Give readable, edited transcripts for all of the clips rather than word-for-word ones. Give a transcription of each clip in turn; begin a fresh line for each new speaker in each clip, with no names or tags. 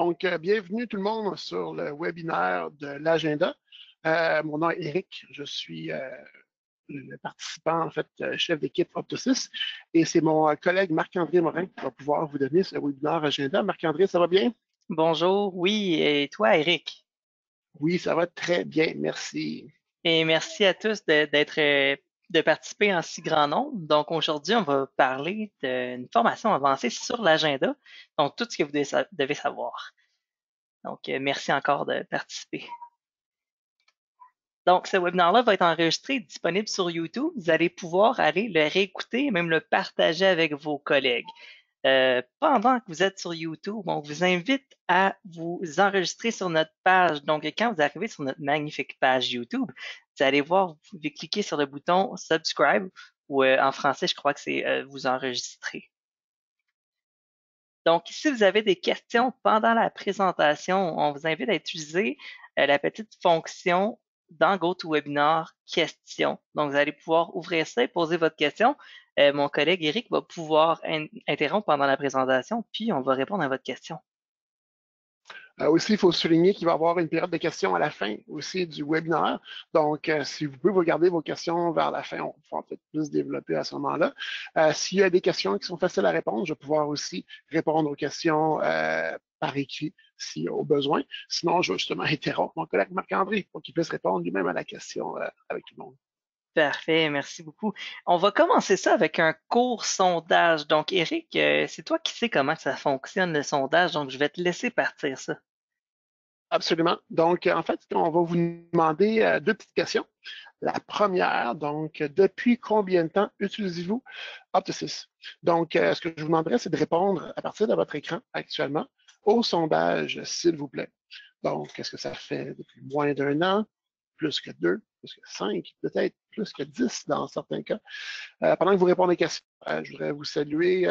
Donc, bienvenue tout le monde sur le webinaire de l'agenda. Mon nom est Eric, je suis le participant, en fait, chef d'équipe Optosys, et c'est mon collègue Marc-André Morin qui va pouvoir vous donner ce webinaire agenda. Marc-André, ça va bien?
Bonjour, oui, et toi, Eric?
Oui, ça va très bien, merci.
Et merci à tous de participer en si grand nombre. Donc aujourd'hui, on va parler d'une formation avancée sur l'agenda, donc tout ce que vous devez savoir. Donc merci encore de participer. Donc ce webinaire-là va être enregistré et disponible sur YouTube. Vous allez pouvoir aller le réécouter et même le partager avec vos collègues. Pendant que vous êtes sur YouTube, on vous invite à vous enregistrer sur notre page. Donc, quand vous arrivez sur notre magnifique page YouTube, vous allez voir, vous pouvez cliquer sur le bouton Subscribe ou en français, je crois que c'est vous enregistrer. Donc, si vous avez des questions pendant la présentation, on vous invite à utiliser la petite fonction dans GoToWebinar questions. Donc, vous allez pouvoir ouvrir ça et poser votre question. Mon collègue Eric va pouvoir interrompre pendant la présentation, puis on va répondre à votre question.
Aussi, il faut souligner qu'il va y avoir une période de questions à la fin aussi du webinaire. Donc, si vous pouvez vous garder vos questions vers la fin, on pourra peut-être plus développer à ce moment-là. S'il y a des questions qui sont faciles à répondre, je vais pouvoir aussi répondre aux questions par écrit si au besoin. Sinon, je vais justement interrompre mon collègue Marc-André pour qu'il puisse répondre lui-même à la question avec tout le monde.
Parfait, merci beaucoup. On va commencer ça avec un court sondage. Donc, Eric, c'est toi qui sais comment ça fonctionne le sondage, donc je vais te laisser partir ça.
Absolument. Donc, en fait, on va vous demander deux petites questions. La première, donc, depuis combien de temps utilisez-vous Optosys? Donc, ce que je vous demanderais, c'est de répondre à partir de votre écran actuellement au sondage, s'il vous plaît. Donc, est-ce que ça fait depuis moins d'un an, plus que deux, plus que cinq, peut-être plus que 10 dans certains cas? Pendant que vous répondez aux questions, je voudrais vous saluer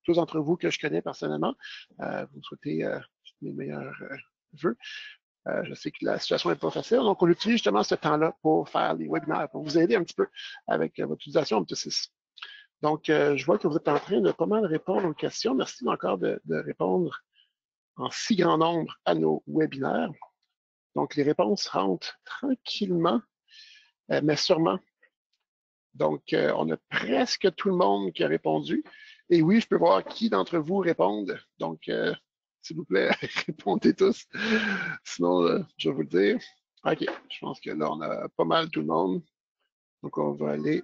tous d'entre vous que je connais personnellement. Vous souhaitez mes meilleurs vœux. Je sais que la situation n'est pas facile, donc on utilise justement ce temps-là pour faire les webinaires, pour vous aider un petit peu avec votre utilisation Optosys. Donc, je vois que vous êtes en train de pas mal répondre aux questions. Merci encore de répondre en si grand nombre à nos webinaires. Donc, les réponses rentrent tranquillement, mais sûrement. Donc, on a presque tout le monde qui a répondu. Et oui, je peux voir qui d'entre vous répondent. Donc, s'il vous plaît, répondez tous. Sinon, je vais vous le dire. OK, je pense que là, on a pas mal tout le monde. Donc, on va aller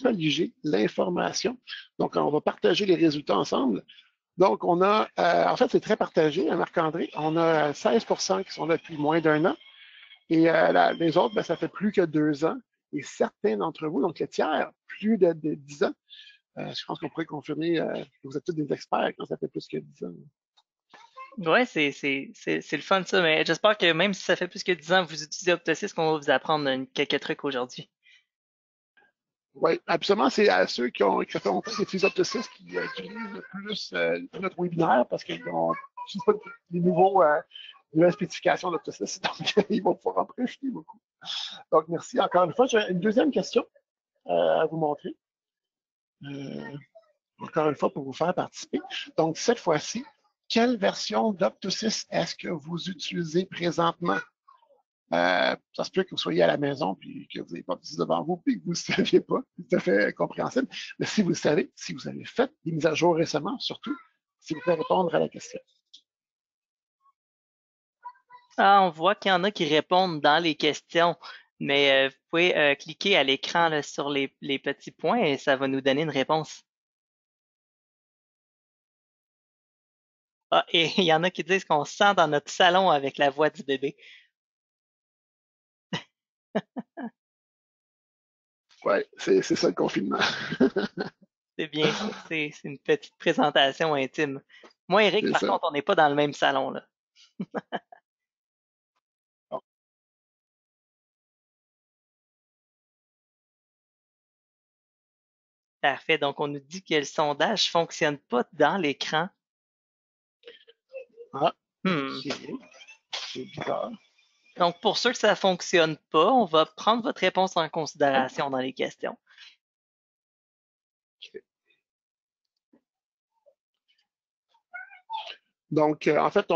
colliger l'information. Donc, on va partager les résultats ensemble. Donc, on a, en fait, c'est très partagé, hein, Marc-André. On a 16% qui sont là depuis moins d'un an. Et les autres, ben, ça fait plus que 2 ans. Et certains d'entre vous, donc le tiers, plus de 10 ans. Je pense qu'on pourrait confirmer que vous êtes tous des experts quand ça fait plus que 10 ans.
Ouais, c'est le fun ça, mais j'espère que même si ça fait plus que 10 ans que vous utilisez Optosys, qu'on va vous apprendre quelques trucs aujourd'hui.
Oui, absolument. C'est à ceux qui ça fait longtemps qu'ils utilisent Optosys qui utilisent le plus notre webinaire parce qu'ils ont je sais pas, des nouvelles spécifications d'Optosys. Donc, ils vont pouvoir en profiter beaucoup. Donc, merci encore une fois. J'ai une deuxième question à vous montrer. Euh, Encore une fois, pour vous faire participer. Donc, cette fois-ci, quelle version d'Optosys est-ce que vous utilisez présentement? Ça se peut que vous soyez à la maison puis que vous n'avez pas Optosys devant vous puis que vous ne le saviez pas. C'est tout à fait compréhensible. Mais si vous le savez, si vous avez fait des mises à jour récemment, surtout, s'il vous plaît, répondre à la question.
Ah, on voit qu'il y en a qui répondent dans les questions, mais vous pouvez cliquer à l'écran là, sur les petits points et ça va nous donner une réponse. Ah, et il y en a qui disent qu'on se sent dans notre salon avec la voix du bébé.
Oui, c'est ça le confinement.
C'est bien ça. C'est une petite présentation intime. Moi, Eric,
C'est
par
ça.
contre, on n'est pas dans le même salon, là.
Bon.
Parfait. Donc, on nous dit que le sondage fonctionne pas dans l'écran.
Ah,
Hmm.
OK. C'est bizarre.
Donc, pour ceux que ça fonctionne pas, on va prendre votre réponse en considération dans les questions.
OK. Donc, en fait,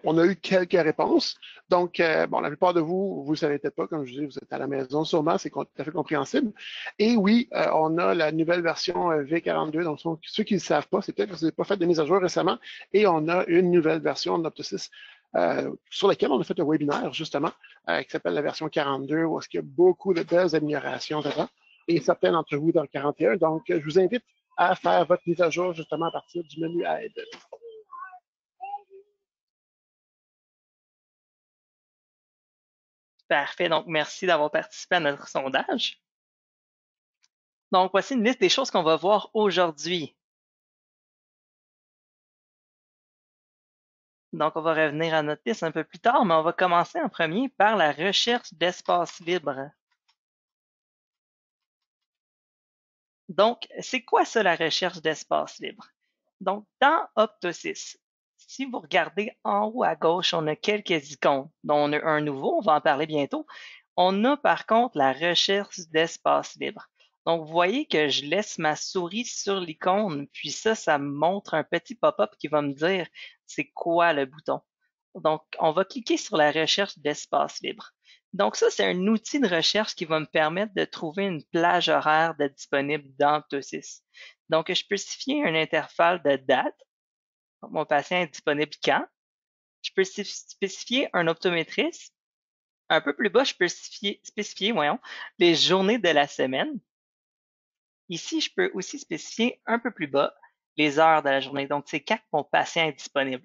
on a eu quelques réponses. Donc, bon, la plupart de vous, vous ne le savez peut-être pas, comme je dis, vous êtes à la maison sûrement, c'est tout à fait compréhensible. Et oui, on a la nouvelle version V42. Donc, ceux qui ne le savent pas, c'est peut-être que vous n'avez pas fait de mise à jour récemment. Et on a une nouvelle version de Noctis sur laquelle on a fait un webinaire, justement, qui s'appelle la version 42, où il y a beaucoup de belles améliorations dedans. Et certains d'entre vous dans le 41. Donc, je vous invite à faire votre mise à jour, justement, à partir du menu Aide.
Parfait. Donc, merci d'avoir participé à notre sondage. Donc, voici une liste des choses qu'on va voir aujourd'hui. Donc, on va revenir à notre liste un peu plus tard, mais on va commencer en premier par la recherche d'espace libre. Donc, c'est quoi ça, la recherche d'espace libre? Donc, dans Optosys, si vous regardez en haut à gauche, on a quelques icônes, dont on a un nouveau, on va en parler bientôt. On a par contre la recherche d'espace libre. Donc, vous voyez que je laisse ma souris sur l'icône, puis ça me montre un petit pop-up qui va me dire c'est quoi le bouton. Donc, on va cliquer sur la recherche d'espace libre. Donc, ça, c'est un outil de recherche qui va me permettre de trouver une plage horaire de disponible dans Optosys. Donc, je peux spécifier un intervalle de date. Donc, mon patient est disponible quand. Je peux spécifier un optométriste. Un peu plus bas, je peux spécifier les journées de la semaine. Ici, je peux aussi spécifier un peu plus bas les heures de la journée. Donc, c'est quand mon patient est disponible.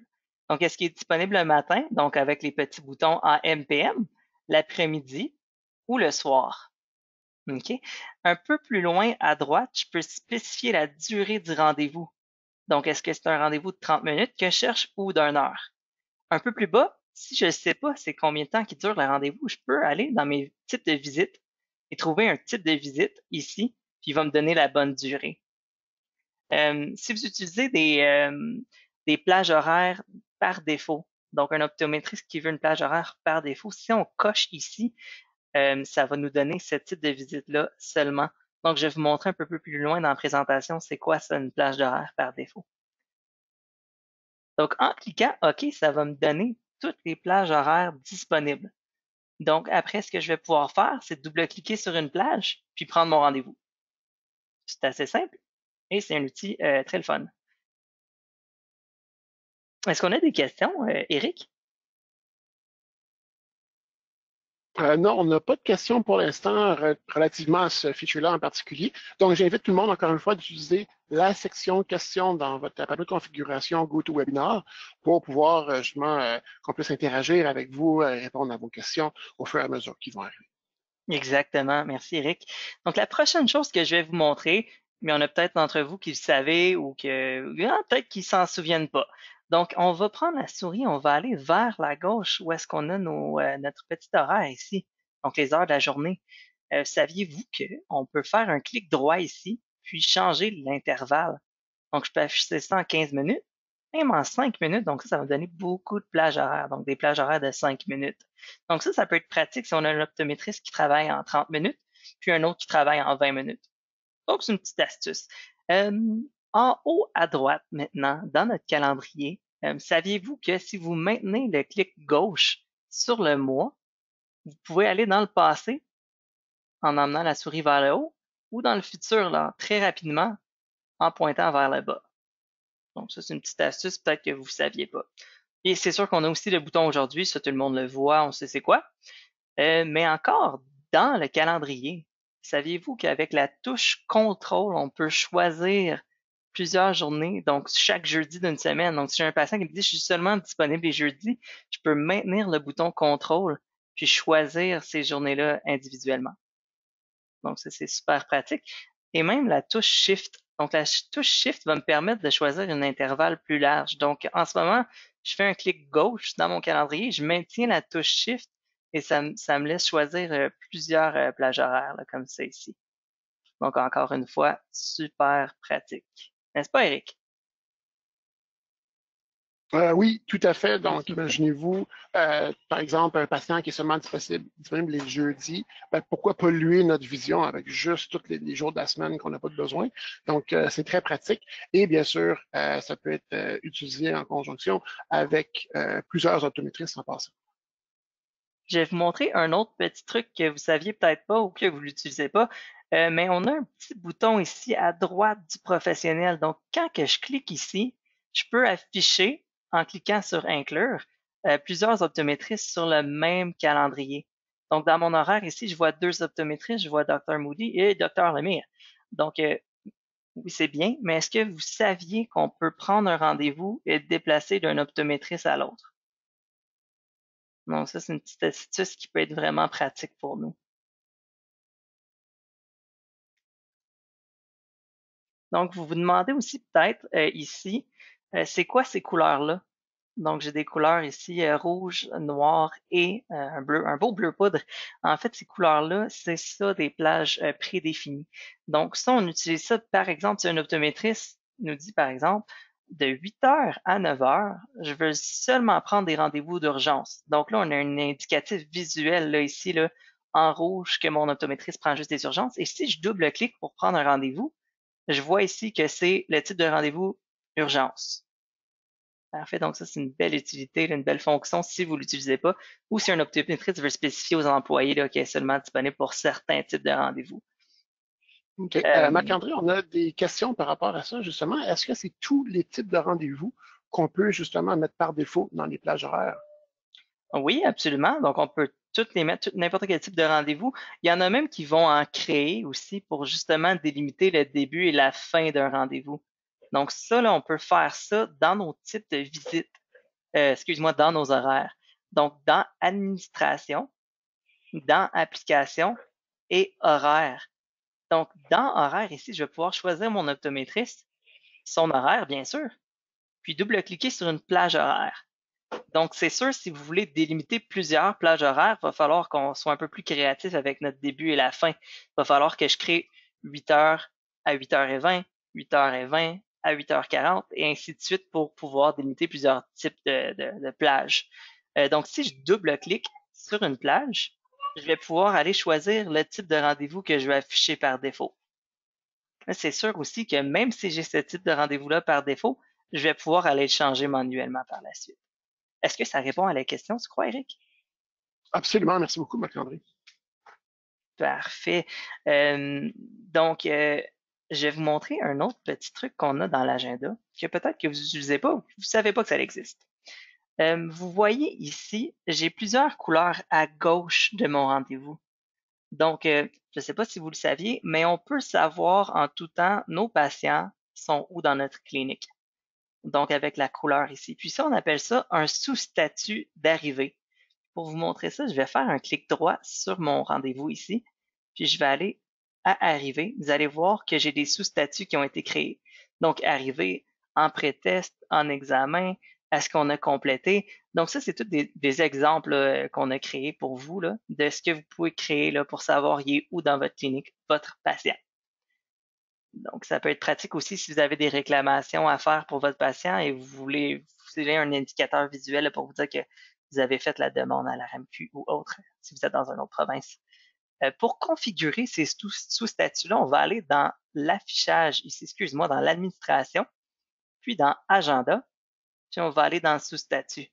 Donc, est-ce qu'il est disponible le matin, donc avec les petits boutons AM/PM, l'après-midi ou le soir? OK? Un peu plus loin à droite, je peux spécifier la durée du rendez-vous. Donc, est-ce que c'est un rendez-vous de 30 minutes que je cherche ou d'une heure? Un peu plus bas, si je ne sais pas c'est combien de temps qui dure le rendez-vous, je peux aller dans mes types de visites et trouver un type de visite ici, puis il va me donner la bonne durée. Si vous utilisez des plages horaires par défaut, donc un optométriste qui veut une plage horaire par défaut, si on coche ici, ça va nous donner ce type de visite-là seulement. Donc, je vais vous montrer un peu plus loin dans la présentation, c'est quoi ça, une plage horaire par défaut. Donc, en cliquant OK, ça va me donner toutes les plages horaires disponibles. Donc, après, ce que je vais pouvoir faire, c'est double-cliquer sur une plage, puis prendre mon rendez-vous. C'est assez simple et c'est un outil très le fun. Est-ce qu'on a des questions, Eric?
Non, on n'a pas de questions pour l'instant relativement à ce feature-là en particulier. Donc, j'invite tout le monde, encore une fois, d'utiliser la section questions dans votre panneau de configuration GoToWebinar pour pouvoir justement qu'on puisse interagir avec vous, répondre à vos questions au fur et à mesure qu'ils vont arriver.
Exactement. Merci, Eric. Donc, la prochaine chose que je vais vous montrer, mais on a peut-être d'entre vous qui le savez ou peut-être qui s'en souviennent pas. Donc, on va prendre la souris, on va aller vers la gauche où est-ce qu'on a notre petit horaire ici. Donc, les heures de la journée. Saviez-vous qu'on peut faire un clic droit ici, puis changer l'intervalle? Donc, je peux afficher ça en 15 minutes, même en 5 minutes. Donc, ça va me donner beaucoup de plages horaires. Donc, des plages horaires de 5 minutes. Donc, ça peut être pratique si on a un optométriste qui travaille en 30 minutes, puis un autre qui travaille en 20 minutes. Donc, c'est une petite astuce. Euh, En haut à droite, maintenant, dans notre calendrier, saviez-vous que si vous maintenez le clic gauche sur le mois, vous pouvez aller dans le passé en emmenant la souris vers le haut ou dans le futur, là, très rapidement, en pointant vers le bas. Donc, ça, c'est une petite astuce, peut-être que vous ne saviez pas. Et c'est sûr qu'on a aussi le bouton aujourd'hui, ça, tout le monde le voit, on sait c'est quoi. Mais encore, dans le calendrier, saviez-vous qu'avec la touche contrôle, on peut choisir plusieurs journées, donc chaque jeudi d'une semaine. Donc, si j'ai un patient qui me dit je suis seulement disponible les jeudis, je peux maintenir le bouton contrôle puis choisir ces journées-là individuellement. Donc, ça, c'est super pratique. Et même la touche Shift. Donc, la touche Shift va me permettre de choisir un intervalle plus large. Donc, en ce moment, je fais un clic gauche dans mon calendrier, je maintiens la touche Shift et ça me laisse choisir plusieurs plages horaires, là, comme ça ici. Donc, encore une fois, super pratique. N'est-ce pas, Eric?
Oui, tout à fait. Donc, imaginez-vous, par exemple, un patient qui est seulement disponible les jeudis, pourquoi polluer notre vision avec juste tous les jours de la semaine qu'on n'a pas de besoin? Donc, c'est très pratique. Et bien sûr, ça peut être utilisé en conjonction avec plusieurs optométristes en passant.
Je vais vous montrer un autre petit truc que vous saviez peut-être pas ou que vous l'utilisez pas, mais on a un petit bouton ici à droite du professionnel. Donc, quand que je clique ici, je peux afficher, en cliquant sur Inclure, plusieurs optométristes sur le même calendrier. Donc, dans mon horaire ici, je vois 2 optométristes, je vois Dr. Moody et Dr. Lemire. Donc, oui, c'est bien, mais est-ce que vous saviez qu'on peut prendre un rendez-vous et le déplacer d'un optométriste à l'autre? Donc, ça, c'est une petite astuce qui peut être vraiment pratique pour nous. Donc, vous vous demandez aussi peut-être ici, c'est quoi ces couleurs-là? Donc, j'ai des couleurs ici rouge, noir et un bleu, un beau bleu poudre. En fait, ces couleurs-là, c'est ça des plages prédéfinies. Donc, ça, on utilise ça, par exemple, si un optométriste nous dit, par exemple, de 8 heures à 9 heures, je veux seulement prendre des rendez-vous d'urgence. Donc là, on a un indicatif visuel là, ici, là, en rouge, que mon optométriste prend juste des urgences. Et si je double-clique pour prendre un rendez-vous, je vois ici que c'est le type de rendez-vous urgence. Parfait, donc ça, c'est une belle utilité, une belle fonction si vous ne l'utilisez pas, ou si un optométriste veut spécifier aux employés qu'elle est seulement disponible pour certains types de rendez-vous.
OK.
Euh,
Marc-André, on a des questions par rapport à ça, justement. Est-ce que c'est tous les types de rendez-vous qu'on peut justement mettre par défaut dans les plages horaires?
oui, absolument. Donc, on peut toutes les mettre, n'importe quel type de rendez-vous. Il y en a même qui vont en créer aussi pour justement délimiter le début et la fin d'un rendez-vous. Donc, ça, là, on peut faire ça dans nos types de visites, excuse-moi, dans nos horaires. Donc, dans administration, dans application et horaire. Donc, dans horaire ici, je vais pouvoir choisir mon optométriste, son horaire, bien sûr, puis double-cliquer sur une plage horaire. Donc, c'est sûr, si vous voulez délimiter plusieurs plages horaires, il va falloir qu'on soit un peu plus créatif avec notre début et la fin. Il va falloir que je crée 8 heures à 8h20, 8h20 à 8h40 et ainsi de suite pour pouvoir délimiter plusieurs types de plages. Donc, si je double-clique sur une plage, je vais pouvoir aller choisir le type de rendez-vous que je vais afficher par défaut. C'est sûr aussi que même si j'ai ce type de rendez-vous-là par défaut, je vais pouvoir aller le changer manuellement par la suite. Est-ce que ça répond à la question, tu crois, Eric?
Absolument. Merci beaucoup, Marc-André.
Parfait. Donc, je vais vous montrer un autre petit truc qu'on a dans l'agenda, que peut-être que vous n'utilisez pas ou que vous ne savez pas que ça existe. Vous voyez ici, j'ai plusieurs couleurs à gauche de mon rendez-vous. Donc, je ne sais pas si vous le saviez, mais on peut savoir en tout temps nos patients sont où dans notre clinique. Donc, avec la couleur ici. Puis ça, on appelle ça un sous-statut d'arrivée. Pour vous montrer ça, je vais faire un clic droit sur mon rendez-vous ici, puis je vais aller à arriver. Vous allez voir que j'ai des sous-statuts qui ont été créés. Donc, arriver en pré-test, en examen, est-ce qu'on a complété? Donc, ça, c'est tous des exemples qu'on a créés pour vous là, de ce que vous pouvez créer là, pour savoir il est où dans votre clinique, votre patient. Donc, ça peut être pratique aussi si vous avez des réclamations à faire pour votre patient et vous voulez un indicateur visuel pour vous dire que vous avez fait la demande à la RAMQ ou autre, si vous êtes dans une autre province. Pour configurer ces sous-statuts-là, on va aller dans l'affichage ici, excuse-moi, dans l'administration, puis dans Agenda, puis on va aller dans sous-statut.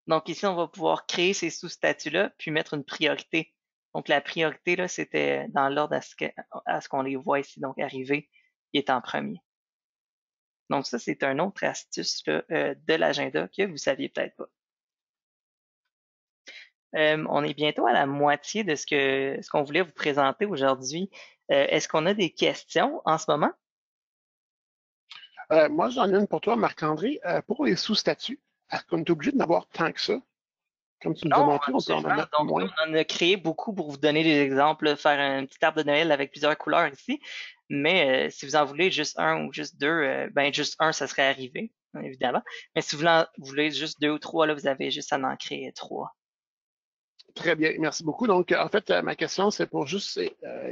Donc ici, on va pouvoir créer ces sous-statuts-là, puis mettre une priorité. Donc la priorité, là, c'était dans l'ordre à ce qu'on les voit ici, donc arriver, il est en premier. Donc ça, c'est une autre astuce là, de l'agenda que vous saviez peut-être pas. On est bientôt à la moitié de ce qu'on voulait vous présenter aujourd'hui. Est-ce qu'on a des questions en ce moment?
Moi, j'en ai une pour toi, Marc-André. Pour les sous-statuts, est-ce qu'on est obligé de n'avoir tant que ça? Comme tu nous as
Non,
montré, on peut en
absolument.
mettre
Donc, nous,
moins.
on en a créé beaucoup pour vous donner des exemples, faire un petit arbre de Noël avec plusieurs couleurs ici. Mais si vous en voulez juste un ou juste deux, ben juste un, ça serait arrivé, évidemment. Mais si vous en voulez juste deux ou trois, là, vous avez juste à en créer trois.
Très bien, merci beaucoup. Donc, en fait, ma question, c'est pour juste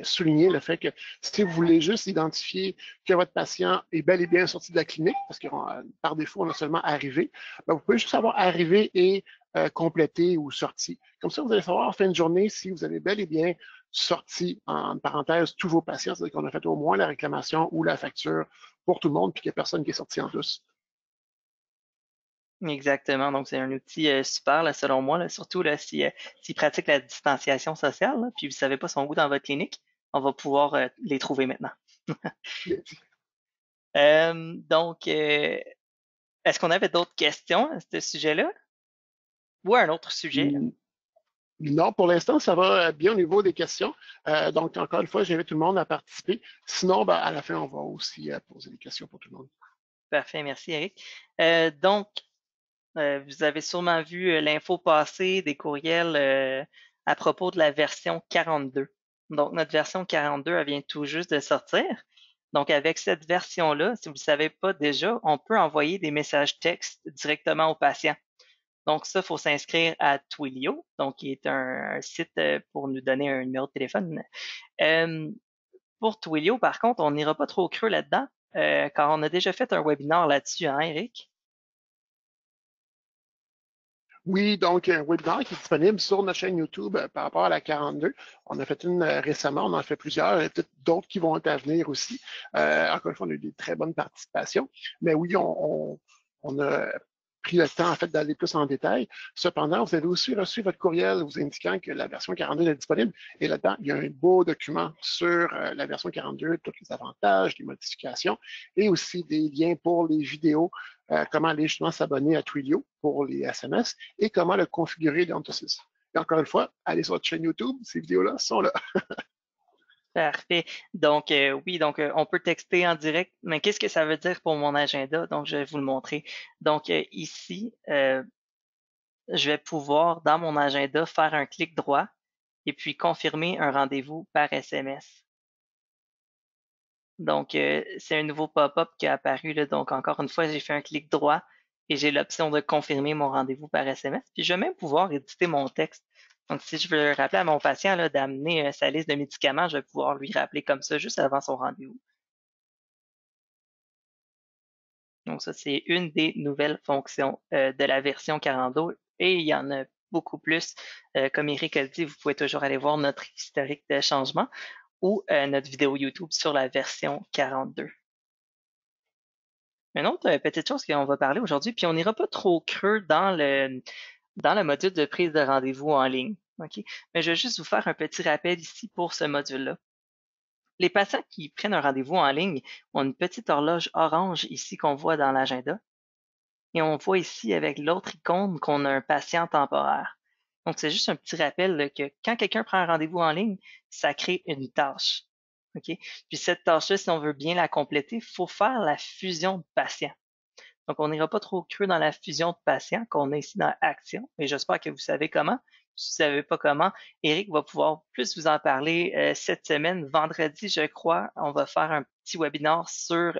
souligner le fait que si vous voulez juste identifier que votre patient est bel et bien sorti de la clinique, parce que par défaut, on a seulement arrivé, ben, vous pouvez juste avoir arrivé et complété ou sorti. Comme ça, vous allez savoir en fin de journée si vous avez bel et bien sorti, en parenthèse, tous vos patients, c'est-à-dire qu'on a fait au moins la réclamation ou la facture pour tout le monde, puis qu'il n'y a personne qui est sorti en douce.
Exactement. Donc, c'est un outil super, là, selon moi, là, surtout là, si, s'ils pratiquent la distanciation sociale, là, puis vous ne savez pas son goût dans votre clinique, on va pouvoir les trouver maintenant. Donc, est-ce qu'on avait d'autres questions à ce sujet-là ou à un autre sujet?
Non, pour l'instant, ça va bien au niveau des questions. Donc, encore une fois, j'invite tout le monde à participer. Sinon, ben, à la fin, on va aussi poser des questions pour tout le monde.
Parfait, merci Eric. Donc, vous avez sûrement vu l'info passer des courriels à propos de la version 42. Donc, notre version 42, elle vient tout juste de sortir. Donc, avec cette version-là, si vous ne le savez pas déjà, on peut envoyer des messages textes directement aux patients. Donc, ça, il faut s'inscrire à Twilio, donc qui est un site pour nous donner un numéro de téléphone. Euh, pour Twilio, par contre, on n'ira pas trop creux là-dedans, car on a déjà fait un webinaire là-dessus, hein, Eric?
Oui, donc un webinaire qui est disponible sur notre chaîne YouTube par rapport à la 42. On a fait une récemment, on en a fait plusieurs, et peut-être d'autres qui vont être à venir aussi. Encore une fois, on a eu des très bonnes participations. Mais oui, on a pris le temps en fait d'aller plus en détail. Cependant, vous avez aussi reçu votre courriel vous indiquant que la version 42 est disponible. Et là-dedans, il y a un beau document sur la version 42, tous les avantages, les modifications et aussi des liens pour les vidéos, comment aller justement s'abonner à Twilio pour les SMS et comment le configurer dans Ontosys. Et encore une fois, allez sur notre chaîne YouTube, ces vidéos-là sont là.
Parfait. Donc, oui, donc on peut texter en direct, mais qu'est-ce que ça veut dire pour mon agenda? Donc, je vais vous le montrer. Donc, ici, je vais pouvoir, dans mon agenda, faire un clic droit et puis confirmer un rendez-vous par SMS. Donc, c'est un nouveau pop-up qui a apparu, là. Donc, encore une fois, j'ai fait un clic droit et j'ai l'option de confirmer mon rendez-vous par SMS. Puis, je vais même pouvoir éditer mon texte. Donc, si je veux rappeler à mon patient là, d'amener sa liste de médicaments, je vais pouvoir lui rappeler comme ça juste avant son rendez-vous. Donc, ça, c'est une des nouvelles fonctions de la version 42 et il y en a beaucoup plus. Comme Eric a dit, vous pouvez toujours aller voir notre historique de changement ou notre vidéo YouTube sur la version 42. Une autre petite chose qu'on va parler aujourd'hui, puis on n'ira pas trop creux dans le module de prise de rendez-vous en ligne. OK? Mais je vais juste vous faire un petit rappel ici pour ce module-là. Les patients qui prennent un rendez-vous en ligne ont une petite horloge orange ici qu'on voit dans l'agenda. Et on voit ici avec l'autre icône qu'on a un patient temporaire. Donc, c'est juste un petit rappel là, que quand quelqu'un prend un rendez-vous en ligne, ça crée une tâche. OK? Puis cette tâche-là, si on veut bien la compléter, il faut faire la fusion de patients. Donc, on n'ira pas trop creux dans la fusion de patients qu'on a ici dans Action, mais j'espère que vous savez comment. Si vous ne savez pas comment, Eric va pouvoir plus vous en parler cette semaine. Vendredi, je crois, on va faire un petit webinaire sur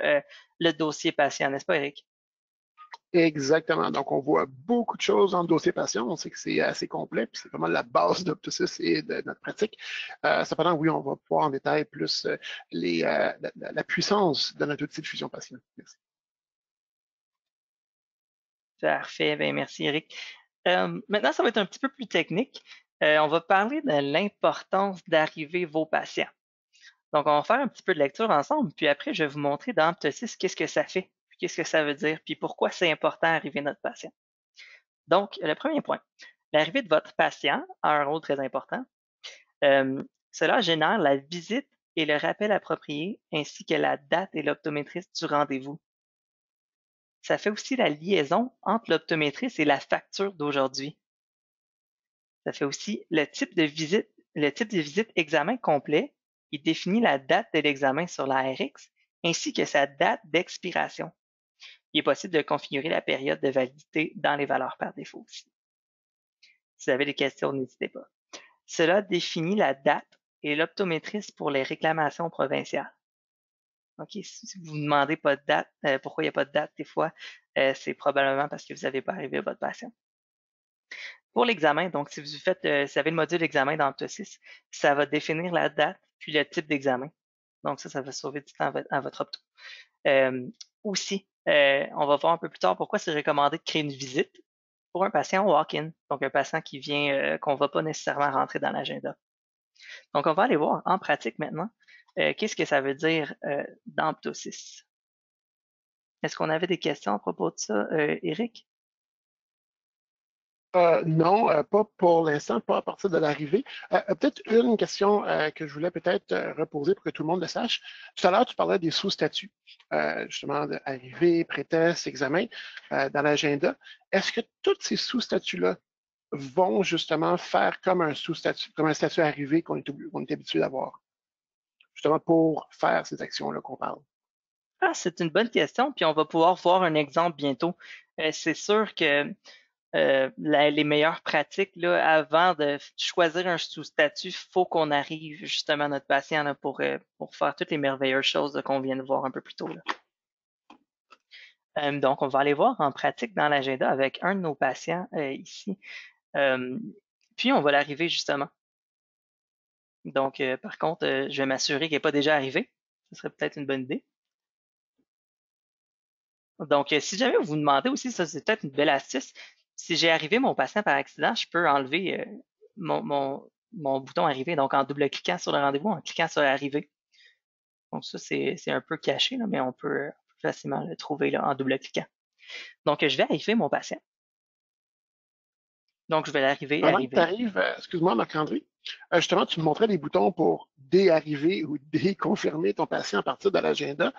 le dossier patient, n'est-ce pas, Eric?
Exactement. Donc, on voit beaucoup de choses dans le dossier patient. On sait que c'est assez complet, puis c'est vraiment la base d'Optosis et de notre pratique. Cependant, oui, on va voir en détail plus la puissance de notre outil de fusion patient. Merci.
Parfait, ben merci Eric. Maintenant, ça va être un petit peu plus technique. On va parler de l'importance d'arriver vos patients. Donc, on va faire un petit peu de lecture ensemble, puis après, je vais vous montrer dans Aptosis qu'est-ce que ça fait, puis qu'est-ce que ça veut dire, puis pourquoi c'est important d'arriver notre patient. Donc, le premier point, l'arrivée de votre patient a un rôle très important. Cela génère la visite et le rappel approprié, ainsi que la date et l'optométriste du rendez-vous. Ça fait aussi la liaison entre l'optométriste et la facture d'aujourd'hui. Ça fait aussi le type de visite examen complet. Il définit la date de l'examen sur la RX ainsi que sa date d'expiration. Il est possible de configurer la période de validité dans les valeurs par défaut aussi. Si vous avez des questions, n'hésitez pas. Cela définit la date et l'optométriste pour les réclamations provinciales. OK, si vous ne demandez pas de date, pourquoi il n'y a pas de date des fois, c'est probablement parce que vous n'avez pas arrivé à votre patient. Pour l'examen, donc si vous avez le module examen dans Opto6, ça va définir la date puis le type d'examen. Donc ça va sauver du temps à votre opto. Aussi, on va voir un peu plus tard pourquoi c'est recommandé de créer une visite pour un patient walk-in, donc un patient qui vient, qu'on ne va pas nécessairement rentrer dans l'agenda. Donc, on va aller voir en pratique maintenant qu'est-ce que ça veut dire dans Opto6. Est-ce qu'on avait des questions à propos de ça, Eric?
Non, pas pour l'instant, pas à partir de l'arrivée. Peut-être une question que je voulais peut-être reposer pour que tout le monde le sache. Tout à l'heure, tu parlais des sous-statuts, justement, d'arrivée, pré-test, examen, dans l'agenda. Est-ce que tous ces sous-statuts-là vont justement faire comme un sous-statut, comme un statut arrivé qu'on est habitué d'avoir, justement pour faire ces actions-là qu'on parle?
Ah, c'est une bonne question, puis on va pouvoir voir un exemple bientôt. C'est sûr que les meilleures pratiques, là, avant de choisir un sous-statut, il faut qu'on arrive justement à notre patient là, pour faire toutes les merveilleuses choses qu'on vient de voir un peu plus tôt. Là. Donc, on va aller voir en pratique dans l'agenda avec un de nos patients ici. Puis, on va l'arriver justement. Donc, par contre, je vais m'assurer qu'il n'est pas déjà arrivé. Ce serait peut-être une bonne idée. Donc, si jamais vous vous demandez aussi, ça c'est peut-être une belle astuce. Si j'ai arrivé mon patient par accident, je peux enlever mon bouton arriver, donc en double-cliquant sur le rendez-vous, en cliquant sur arriver. Donc ça, c'est un peu caché, là, mais on peut facilement le trouver là, en double-cliquant. Donc, je vais arriver mon patient. Donc, je vais l'arriver,
Pendant que tu
arriver.
arrives, excuse-moi, Marc-André, justement, tu me montrais les boutons pour déarriver ou déconfirmer ton patient à partir de l'agenda.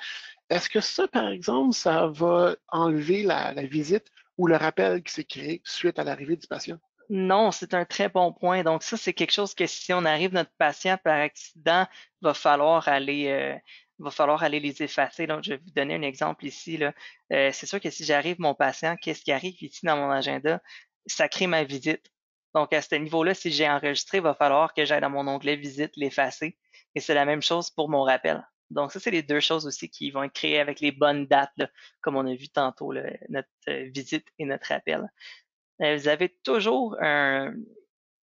Est-ce que ça, par exemple, ça va enlever la visite ou le rappel qui s'est créé suite à l'arrivée du patient?
Non, c'est un très bon point. Donc, ça, c'est quelque chose que si on arrive notre patient par accident, va falloir aller, va falloir aller les effacer. Donc, je vais vous donner un exemple ici, là. C'est sûr que si j'arrive mon patient, qu'est-ce qui arrive ici dans mon agenda? Ça crée ma visite. Donc, à ce niveau-là, si j'ai enregistré, il va falloir que j'aille dans mon onglet visite, l'effacer. Et c'est la même chose pour mon rappel. Donc, ça, c'est les deux choses aussi qui vont être créées avec les bonnes dates, là, comme on a vu tantôt, là, notre visite et notre rappel. Vous avez toujours un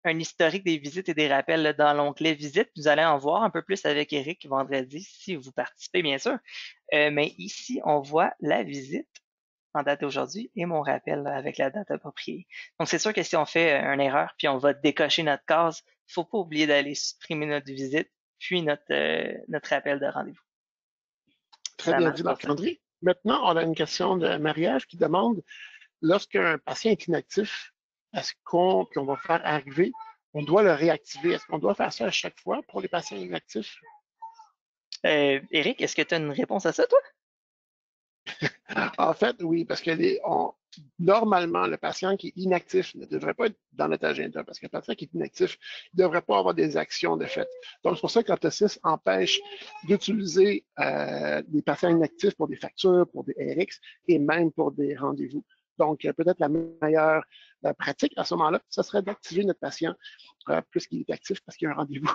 historique des visites et des rappels là, dans l'onglet Visite. Vous allez en voir un peu plus avec Eric vendredi, si vous participez, bien sûr. Mais ici, on voit la visite en date d'aujourd'hui et mon rappel là, avec la date appropriée. Donc, c'est sûr que si on fait une erreur puis on va décocher notre case, il ne faut pas oublier d'aller supprimer notre visite puis notre rappel de rendez-vous.
Très
Ça
bien
marche
dit,
pour ça.
Marc-André. Maintenant, on a une question de Marie-Ève qui demande, lorsqu'un patient est inactif, est-ce qu'on va faire arriver, on doit le réactiver? Est-ce qu'on doit faire ça à chaque fois pour les patients inactifs?
Eric, est-ce que tu as une réponse à ça, toi?
En fait, oui, parce que normalement, le patient qui est inactif ne devrait pas être dans notre agenda, parce qu'un patient qui est inactif ne devrait pas avoir des actions de fait. Donc, c'est pour ça que l'Opto6 empêche d'utiliser des patients inactifs pour des factures, pour des RX et même pour des rendez-vous. Donc, peut-être la meilleure pratique à ce moment-là, ce serait d'activer notre patient plus qu'il est actif parce qu'il y a un rendez-vous.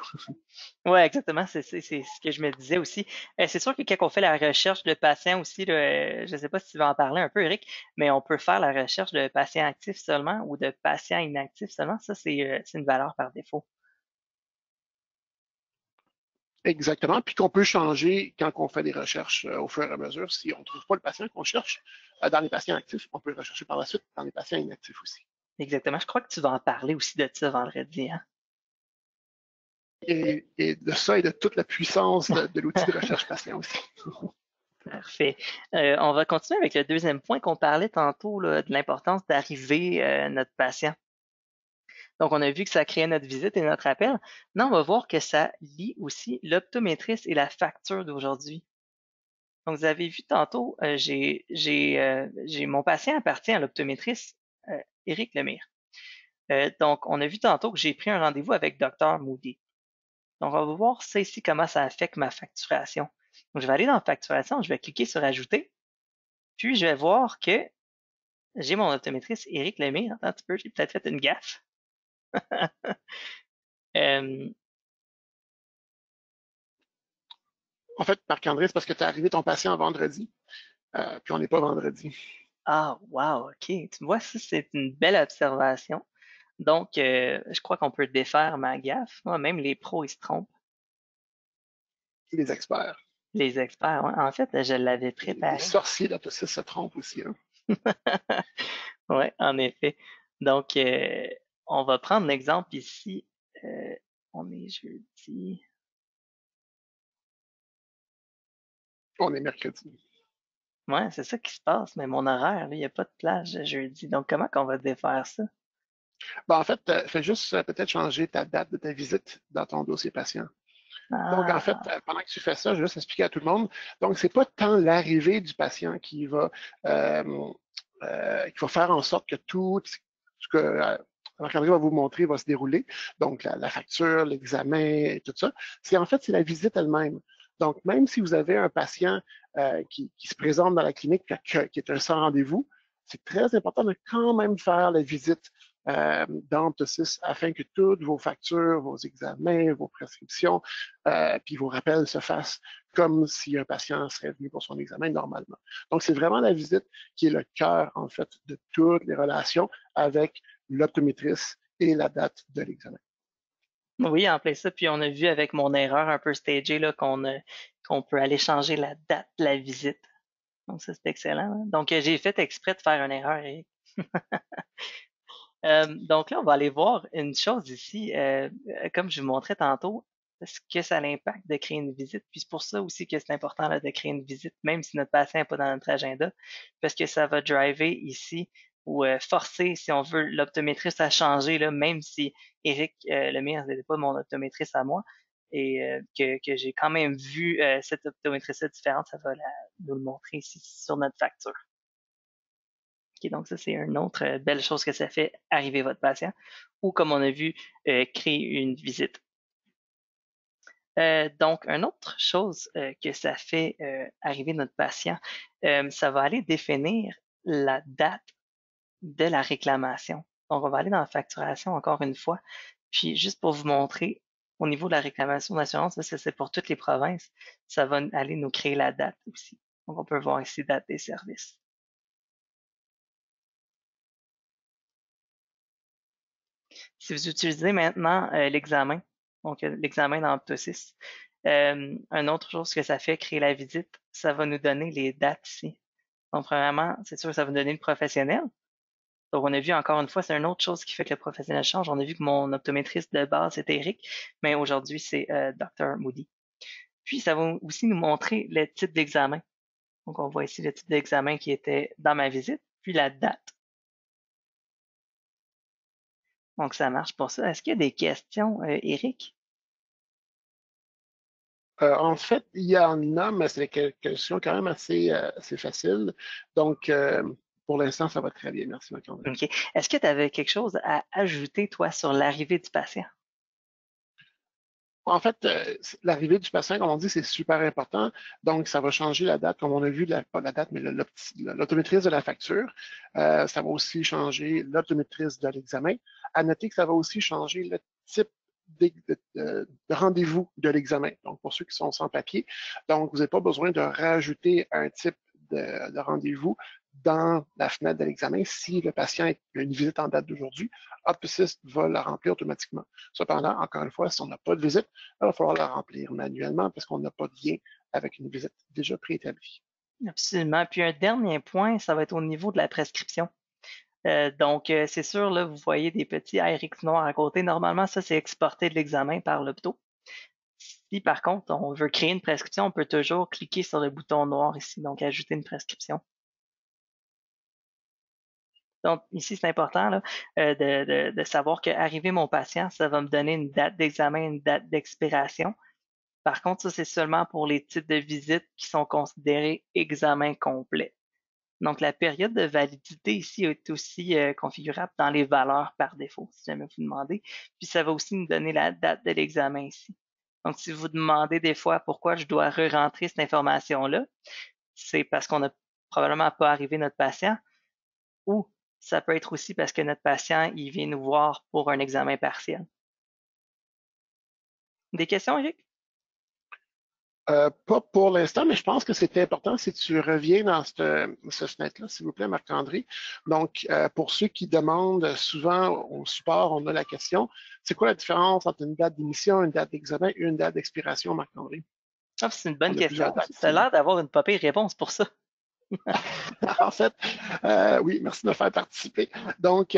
Oui, exactement. C'est ce que je me disais aussi. C'est sûr que quand on fait la recherche de patients aussi, là, je ne sais pas si tu vas en parler un peu, Eric, mais on peut faire la recherche de patients actifs seulement ou de patients inactifs seulement. Ça, c'est une valeur par défaut.
Exactement, puis qu'on peut changer quand on fait des recherches au fur et à mesure. Si on ne trouve pas le patient qu'on cherche dans les patients actifs, on peut rechercher par la suite dans les patients inactifs aussi.
Exactement. Je crois que tu vas en parler aussi de ça vendredi, hein?
Et de ça et de toute la puissance de l'outil de recherche patient aussi.
Parfait. On va continuer avec le deuxième point qu'on parlait tantôt, là, de l'importance d'arriver notre patient. Donc, on a vu que ça créait notre visite et notre appel. Maintenant, on va voir que ça lie aussi l'optométriste et la facture d'aujourd'hui. Donc, vous avez vu tantôt, j'ai mon patient appartient à l'optométriste Éric Lemire. Donc, on a vu tantôt que j'ai pris un rendez-vous avec Dr Moody. Donc, on va voir ça ici, comment ça affecte ma facturation. Donc, je vais aller dans facturation, je vais cliquer sur ajouter, puis je vais voir que j'ai mon optométriste Éric Lemire. Attends un petit peu, j'ai peut-être fait une gaffe. Euh,
En fait, Marc-André, c'est parce que tu as arrivé ton patient vendredi, puis on n'est pas vendredi.
ah, wow, ok. Tu vois, ça, c'est une belle observation. Donc, je crois qu'on peut défaire ma gaffe. Moi, même les pros, ils se trompent.
Les experts.
Les experts, ouais. En fait, je l'avais
Les
préparé.
sorciers d'Aptosis se trompent aussi. Hein.
Ouais, en effet. Donc, on va prendre l'exemple ici. Euh, on est jeudi.
On est mercredi.
Ouais, c'est ça qui se passe, mais mon horaire, là, il n'y a pas de plage jeudi. Donc, comment qu'on va défaire ça?
Ben, en fait, fais juste peut-être changer ta date de ta visite dans ton dossier patient. Donc, en fait,
Ah,
pendant que tu fais ça, je vais juste expliquer à tout le monde. Donc, c'est pas tant l'arrivée du patient euh, qui va faire en sorte que tout ce que Marc-André va vous montrer va se dérouler. Donc, la facture, l'examen et tout ça. En fait, c'est la visite elle-même. Donc, même si vous avez un patient qui se présente dans la clinique, qui est un sans rendez-vous, c'est très important de quand même faire la visite d'Amptosis afin que toutes vos factures, vos examens, vos prescriptions, puis vos rappels se fassent comme si un patient serait venu pour son examen normalement. Donc, c'est vraiment la visite qui est le cœur, en fait, de toutes les relations avec l'optométrice et la date de l'examen.
oui, en plein ça. Puis on a vu avec mon erreur un peu stagée là, qu'on peut aller changer la date de la visite. Donc ça, c'est excellent, hein. Donc j'ai fait exprès de faire une erreur, Eric. Donc là, on va aller voir une chose ici. Comme je vous montrais tantôt, est-ce que ça a l'impact de créer une visite? Puis c'est pour ça aussi que c'est important là, de créer une visite, même si notre patient n'est pas dans notre agenda, parce que ça va driver ici ou forcer, si on veut, l'optométriste à changer, là, même si Eric Lemire n'était pas mon optométriste à moi, et que j'ai quand même vu cette optométriste différente, ça va nous le montrer ici sur notre facture. Ok, donc ça, c'est une autre belle chose que ça fait arriver votre patient. Ou comme on a vu, créer une visite. Donc, une autre chose que ça fait arriver notre patient, ça va aller définir la date de la réclamation. Donc, on va aller dans la facturation encore une fois. Puis, juste pour vous montrer, au niveau de la réclamation d'assurance, ça c'est pour toutes les provinces, ça va aller nous créer la date aussi. Donc, on peut voir ici date des services. Si vous utilisez maintenant l'examen, donc l'examen dans Optosis, une autre chose que ça fait, créer la visite, ça va nous donner les dates ici. Donc, premièrement, c'est sûr que ça va nous donner le professionnel. Donc, on a vu encore une fois, c'est une autre chose qui fait que le professionnel change. On a vu que mon optométriste de base, c'était Eric, mais aujourd'hui, c'est Dr. Moody. Puis, ça va aussi nous montrer le type d'examen. Donc, on voit ici le type d'examen qui était dans ma visite, puis la date. Donc, ça marche pour ça. Est-ce qu'il y a des questions, Eric?
En fait, il y en a, mais c'est des questions quand même assez faciles. Donc, pour l'instant, ça va très bien. Merci, Marc-André.
OK. Est-ce que tu avais quelque chose à ajouter, toi, sur l'arrivée du patient?
En fait, l'arrivée du patient, comme on dit, c'est super important. Donc, ça va changer la date, comme on a vu, pas la date, mais l'optométrise de la facture. Ça va aussi changer l'optométrise de l'examen. À noter que ça va aussi changer le type de rendez-vous de l'examen. Donc, pour ceux qui sont sans papier, donc, vous n'avez pas besoin de rajouter un type de rendez-vous dans la fenêtre de l'examen si le patient a une visite en date d'aujourd'hui. Optosis va la remplir automatiquement. Cependant, encore une fois, si on n'a pas de visite, il va falloir la remplir manuellement parce qu'on n'a pas de lien avec une visite déjà préétablie.
Absolument. Puis un dernier point, ça va être au niveau de la prescription. Donc, c'est sûr, là, vous voyez des petits RX noirs à côté. Normalement, ça, c'est exporté de l'examen par l'opto. Si par contre, on veut créer une prescription, on peut toujours cliquer sur le bouton noir ici, donc ajouter une prescription. Donc, ici, c'est important là, de savoir qu'arriver mon patient, ça va me donner une date d'examen, une date d'expiration. Par contre, ça, c'est seulement pour les types de visites qui sont considérés examen complet. Donc, la période de validité ici est aussi configurable dans les valeurs par défaut, si jamais vous demandez. Puis, ça va aussi nous donner la date de l'examen ici. Donc, si vous demandez des fois pourquoi je dois re-rentrer cette information-là, c'est parce qu'on n'a probablement pas arrivé notre patient ou ça peut être aussi parce que notre patient, il vient nous voir pour un examen partiel. Des questions, Eric?
Pas pour l'instant, mais je pense que c'est important si tu reviens dans ce fenêtre-là, s'il vous plaît, Marc-André. Donc, pour ceux qui demandent souvent au support, on a la question, c'est quoi la différence entre une date d'émission, une date d'examen et une date d'expiration, Marc-André?
Ah, c'est une bonne
On a plusieurs
question.
dates
Ça a
ici.
l'air d'avoir une pas pire réponse pour ça.
En fait, oui, merci de me faire participer. Donc,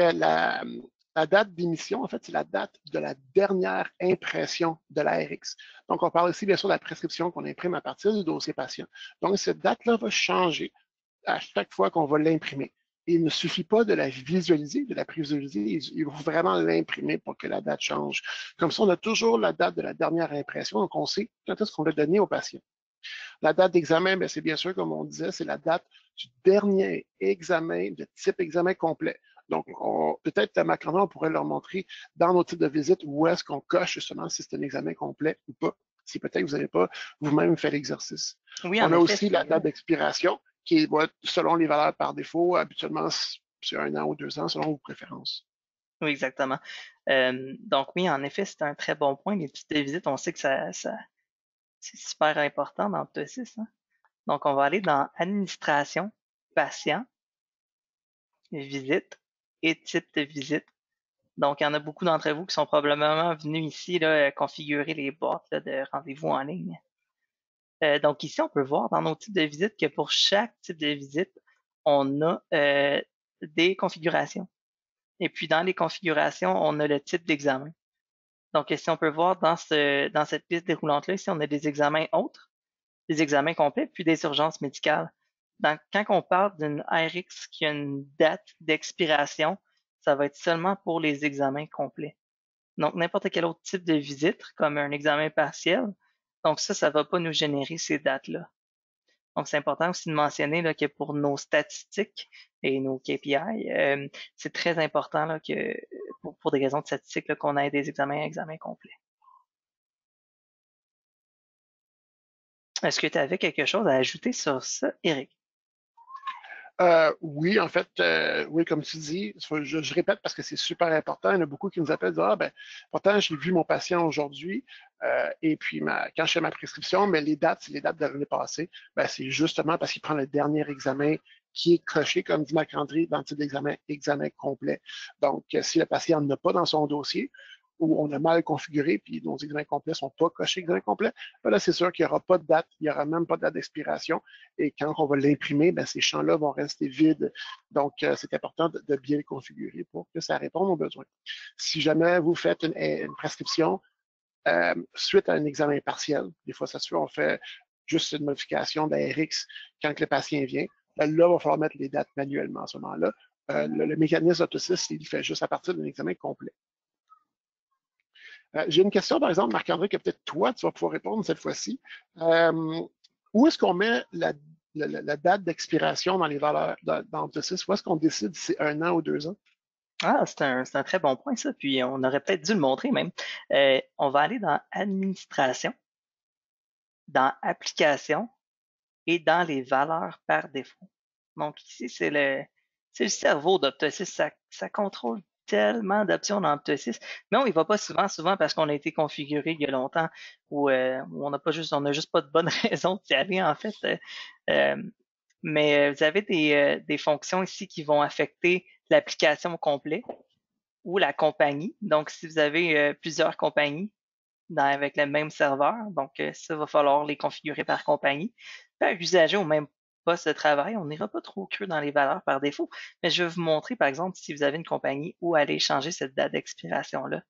la date d'émission, en fait, c'est la date de la dernière impression de l'ARX. Donc, on parle ici, bien sûr, de la prescription qu'on imprime à partir du dossier patient. Donc, cette date-là va changer à chaque fois qu'on va l'imprimer. Il ne suffit pas de la visualiser, de la prévisualiser, il faut vraiment l'imprimer pour que la date change. Comme ça, on a toujours la date de la dernière impression, donc on sait quand est-ce qu'on l'a donné au patient. La date d'examen, ben, c'est bien sûr, comme on disait, c'est la date du dernier examen de type examen complet. Donc, peut-être à Macron, on pourrait leur montrer dans nos types de visite où est-ce qu'on coche justement si c'est un examen complet ou pas, si peut-être vous n'avez pas vous-même fait l'exercice.
Oui, en
On a
effet,
aussi la
c'est
date d'expiration qui est selon les valeurs par défaut. Habituellement, c'est 1 an ou 2 ans selon vos préférences.
oui, exactement. Donc oui, en effet, c'est un très bon point. Les petites visites, on sait que c'est super important dans Ptosis, hein. Donc, on va aller dans administration, patient, visite et type de visite. Donc, il y en a beaucoup d'entre vous qui sont probablement venus ici là, configurer les boîtes là, de rendez-vous en ligne. Donc ici, on peut voir dans nos types de visite que pour chaque type de visite, on a des configurations. Et puis dans les configurations, on a le type d'examen. Donc ici, on peut voir dans cette liste déroulante-là, ici, on a des examens autres, des examens complets, puis des urgences médicales. Donc, quand on parle d'une RX qui a une date d'expiration, ça va être seulement pour les examens complets. Donc, n'importe quel autre type de visite, comme un examen partiel, donc ça va pas nous générer ces dates-là. Donc, c'est important aussi de mentionner là, que pour nos statistiques et nos KPI, c'est très important là, que pour des raisons de statistiques là, qu'on ait des examens complets. Est-ce que tu avais quelque chose à ajouter sur ça, Eric?
Oui, en fait, oui, comme tu dis, je répète parce que c'est super important. Il y en a beaucoup qui nous appellent et disent, ah, ben, pourtant, j'ai vu mon patient aujourd'hui, et puis quand je fais ma prescription, mais les dates, c'est les dates de l'année passée. Ben, c'est justement parce qu'il prend le dernier examen qui est coché, comme dit Marc-André, dans le type d'examen, examen complet. Donc, si le patient n'a pas dans son dossier, ou on a mal configuré, puis nos examens complets ne sont pas cochés examen complet, ben là, c'est sûr qu'il n'y aura pas de date, il n'y aura même pas de date d'expiration. Et quand on va l'imprimer, ben, ces champs-là vont rester vides. Donc, c'est important de bien les configurer pour que ça réponde aux besoins. Si jamais vous faites une prescription suite à un examen partiel, des fois, ça se fait, on fait juste une modification d'ARX quand le patient vient. Là, il va falloir mettre les dates manuellement à ce moment-là. Le mécanisme Autosys, il fait juste à partir d'un examen complet. J'ai une question, par exemple, Marc-André, que peut-être toi, tu vas pouvoir répondre cette fois-ci. Où est-ce qu'on met la date d'expiration dans les valeurs dans Autosys? Où est-ce qu'on décide si c'est 1 an ou 2 ans?
Ah, c'est un très bon point, ça. Puis on aurait peut-être dû le montrer même. On va aller dans administration, dans application et dans les valeurs par défaut. Donc ici, c'est le cerveau d'Optosys. Ça contrôle tellement d'options dans Optosys. Mais on y va pas souvent parce qu'on a été configuré il y a longtemps ou on on n'a juste pas de bonne raison d'y aller en fait. Euh, mais vous avez des fonctions ici qui vont affecter l'application au complet ou la compagnie. Donc, si vous avez plusieurs compagnies avec le même serveur, donc ça va falloir les configurer par compagnie. Par usager ou même poste de travail, on n'ira pas trop creux dans les valeurs par défaut, mais je vais vous montrer, par exemple, si vous avez une compagnie où aller changer cette date d'expiration-là.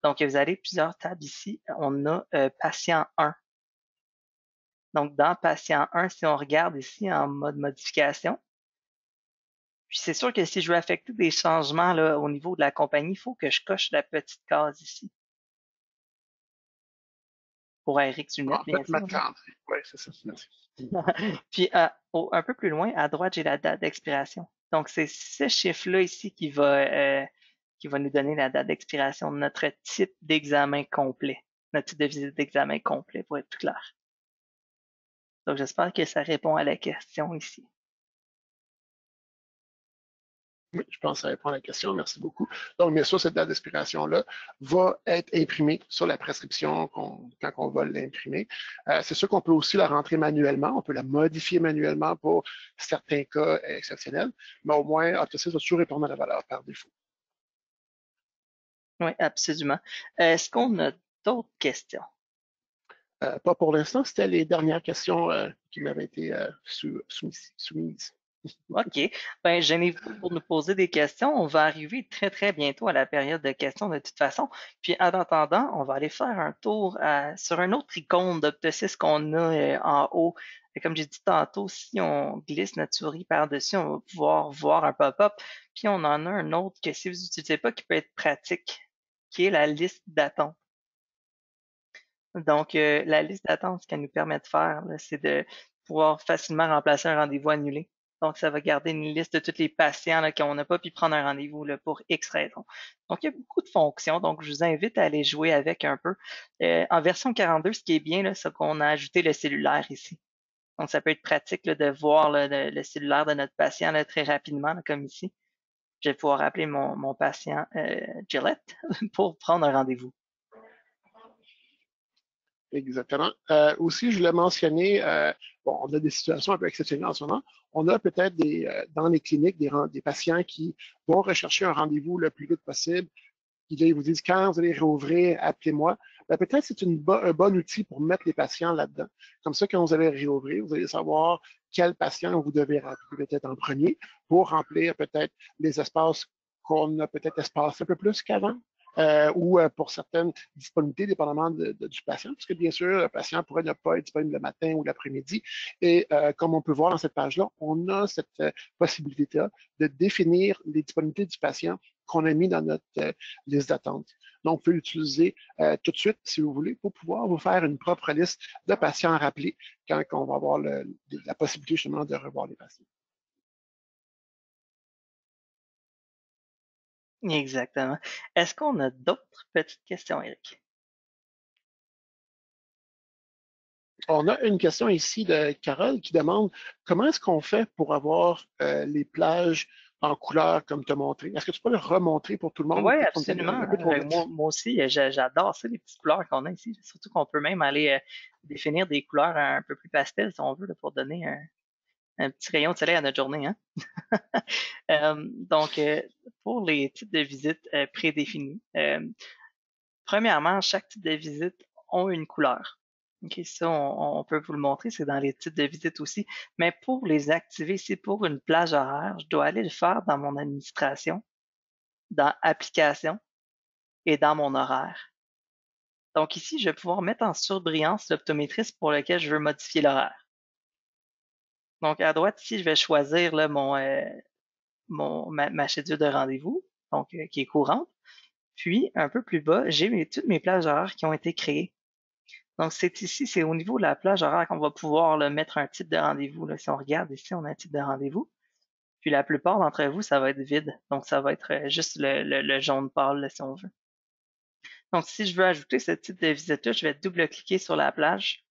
Donc, vous avez plusieurs tables ici. On a patient 1. Donc, dans patient 1, si on regarde ici en mode modification, puis c'est sûr que si je veux affecter des changements là, au niveau de la compagnie, il faut que je coche la petite case ici. Pour RX Unit,
En
bien
fait,
sûr.
Marc-André. Oui, c'est ça. Merci.
Puis un peu plus loin, à droite, j'ai la date d'expiration. Donc, c'est ce chiffre-là ici qui va nous donner la date d'expiration de notre type d'examen complet, notre type de visite d'examen complet, pour être tout clair. Donc, j'espère que ça répond à la question ici.
Oui, je pense que ça répond à la question. Merci beaucoup. Donc, bien sûr, cette date d'expiration-là va être imprimée sur la prescription quand on va l'imprimer. C'est sûr qu'on peut aussi la rentrer manuellement. On peut la modifier manuellement pour certains cas exceptionnels, mais au moins, Optosis va toujours répondre à la valeur par défaut.
Oui, absolument. Est-ce qu'on a d'autres questions?
Pas pour l'instant, c'était les dernières questions qui m'avaient été soumises.
OK. Ben, gênez-vous pour nous poser des questions. On va arriver très, très bientôt à la période de questions de toute façon. Puis, en attendant, on va aller faire un tour sur un autre icône d'Optosis qu'on a en haut. Et comme j'ai dit tantôt, si on glisse notre souris par-dessus, on va pouvoir voir un pop-up. Puis, on en a un autre que si vous n'utilisez pas, qui peut être pratique, qui est la liste d'attente. Donc, la liste d'attente, ce qu'elle nous permet de faire, là, c'est de pouvoir facilement remplacer un rendez-vous annulé. Donc, ça va garder une liste de tous les patients là, qu'on n'a pas pu prendre un rendez-vous là, pour X raisons. Donc, il y a beaucoup de fonctions. Donc, je vous invite à aller jouer avec un peu. En version 42, ce qui est bien, là, c'est qu'on a ajouté le cellulaire ici. Donc, ça peut être pratique là, de voir là, le cellulaire de notre patient là, très rapidement, là, comme ici. Je vais pouvoir appeler mon patient Gillette pour prendre un rendez-vous.
Exactement. Aussi, je l'ai mentionné, bon, on a des situations un peu exceptionnelles en ce moment. On a peut-être dans les cliniques des patients qui vont rechercher un rendez-vous le plus vite possible. Ils vous disent quand vous allez réouvrir, appelez-moi. Ben, peut-être c'est un bon outil pour mettre les patients là-dedans. Comme ça, quand vous allez réouvrir, vous allez savoir quel patient vous devez rappeler peut-être en premier pour remplir peut-être les espaces qu'on a peut-être espacés un peu plus qu'avant. Ou pour certaines disponibilités, dépendamment du patient, parce que bien sûr, le patient pourrait ne pas être disponible le matin ou l'après-midi. Et comme on peut voir dans cette page-là, on a cette possibilité-là de définir les disponibilités du patient qu'on a mis dans notre liste d'attente. Donc, vous pouvez l'utiliser tout de suite, si vous voulez, pour pouvoir vous faire une propre liste de patients à rappeler quand on va avoir la possibilité justement de revoir les patients.
Exactement. Est-ce qu'on a d'autres petites questions, Eric?
On a une question ici de Carole qui demande comment est-ce qu'on fait pour avoir les plages en couleur comme tu as montré? Est-ce que tu peux le remontrer pour tout le monde?
Oui,
Peut-être qu'on était
absolument.
un peu trop
Moi,
vite.
moi aussi, j'adore ça, les petites couleurs qu'on a ici. Surtout qu'on peut même aller définir des couleurs un peu plus pastel, si on veut, là, pour donner un petit rayon de soleil à notre journée, hein? Donc, pour les types de visites prédéfinis, premièrement, chaque type de visite a une couleur. OK, ça, on peut vous le montrer, c'est dans les types de visites aussi. Mais pour les activer, c'est pour une plage horaire, je dois aller le faire dans mon administration, dans Applications et dans mon horaire. Donc ici, je vais pouvoir mettre en surbrillance l'optométriste pour lequel je veux modifier l'horaire. Donc à droite, ici, je vais choisir là, ma schedule de rendez-vous, donc qui est courante. Puis, un peu plus bas, j'ai toutes mes plages horaires qui ont été créées. Donc, c'est ici, c'est au niveau de la plage horaire qu'on va pouvoir là, mettre un type de rendez-vous. Là. Si on regarde ici, on a un type de rendez-vous. Puis la plupart d'entre vous, ça va être vide. Donc, ça va être juste le jaune pâle, là, si on veut. Donc, si je veux ajouter ce type de visite-là, je vais double-cliquer sur la plage.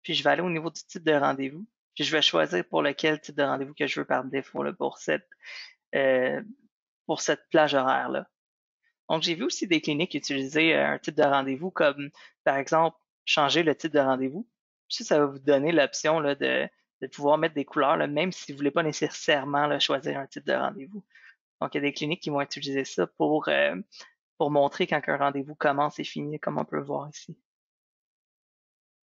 Puis, je vais aller au niveau du type de rendez-vous. Puis, je vais choisir pour lequel type de rendez-vous que je veux par défaut là, euh, pour cette plage horaire-là. Donc, j'ai vu aussi des cliniques utiliser un type de rendez-vous comme, par exemple, changer le type de rendez-vous. Puis ça va vous donner l'option là, de pouvoir mettre des couleurs, là, même si vous ne voulez pas nécessairement là, choisir un type de rendez-vous. Donc, il y a des cliniques qui vont utiliser ça pour montrer quand un rendez-vous commence et finit, comme on peut voir ici.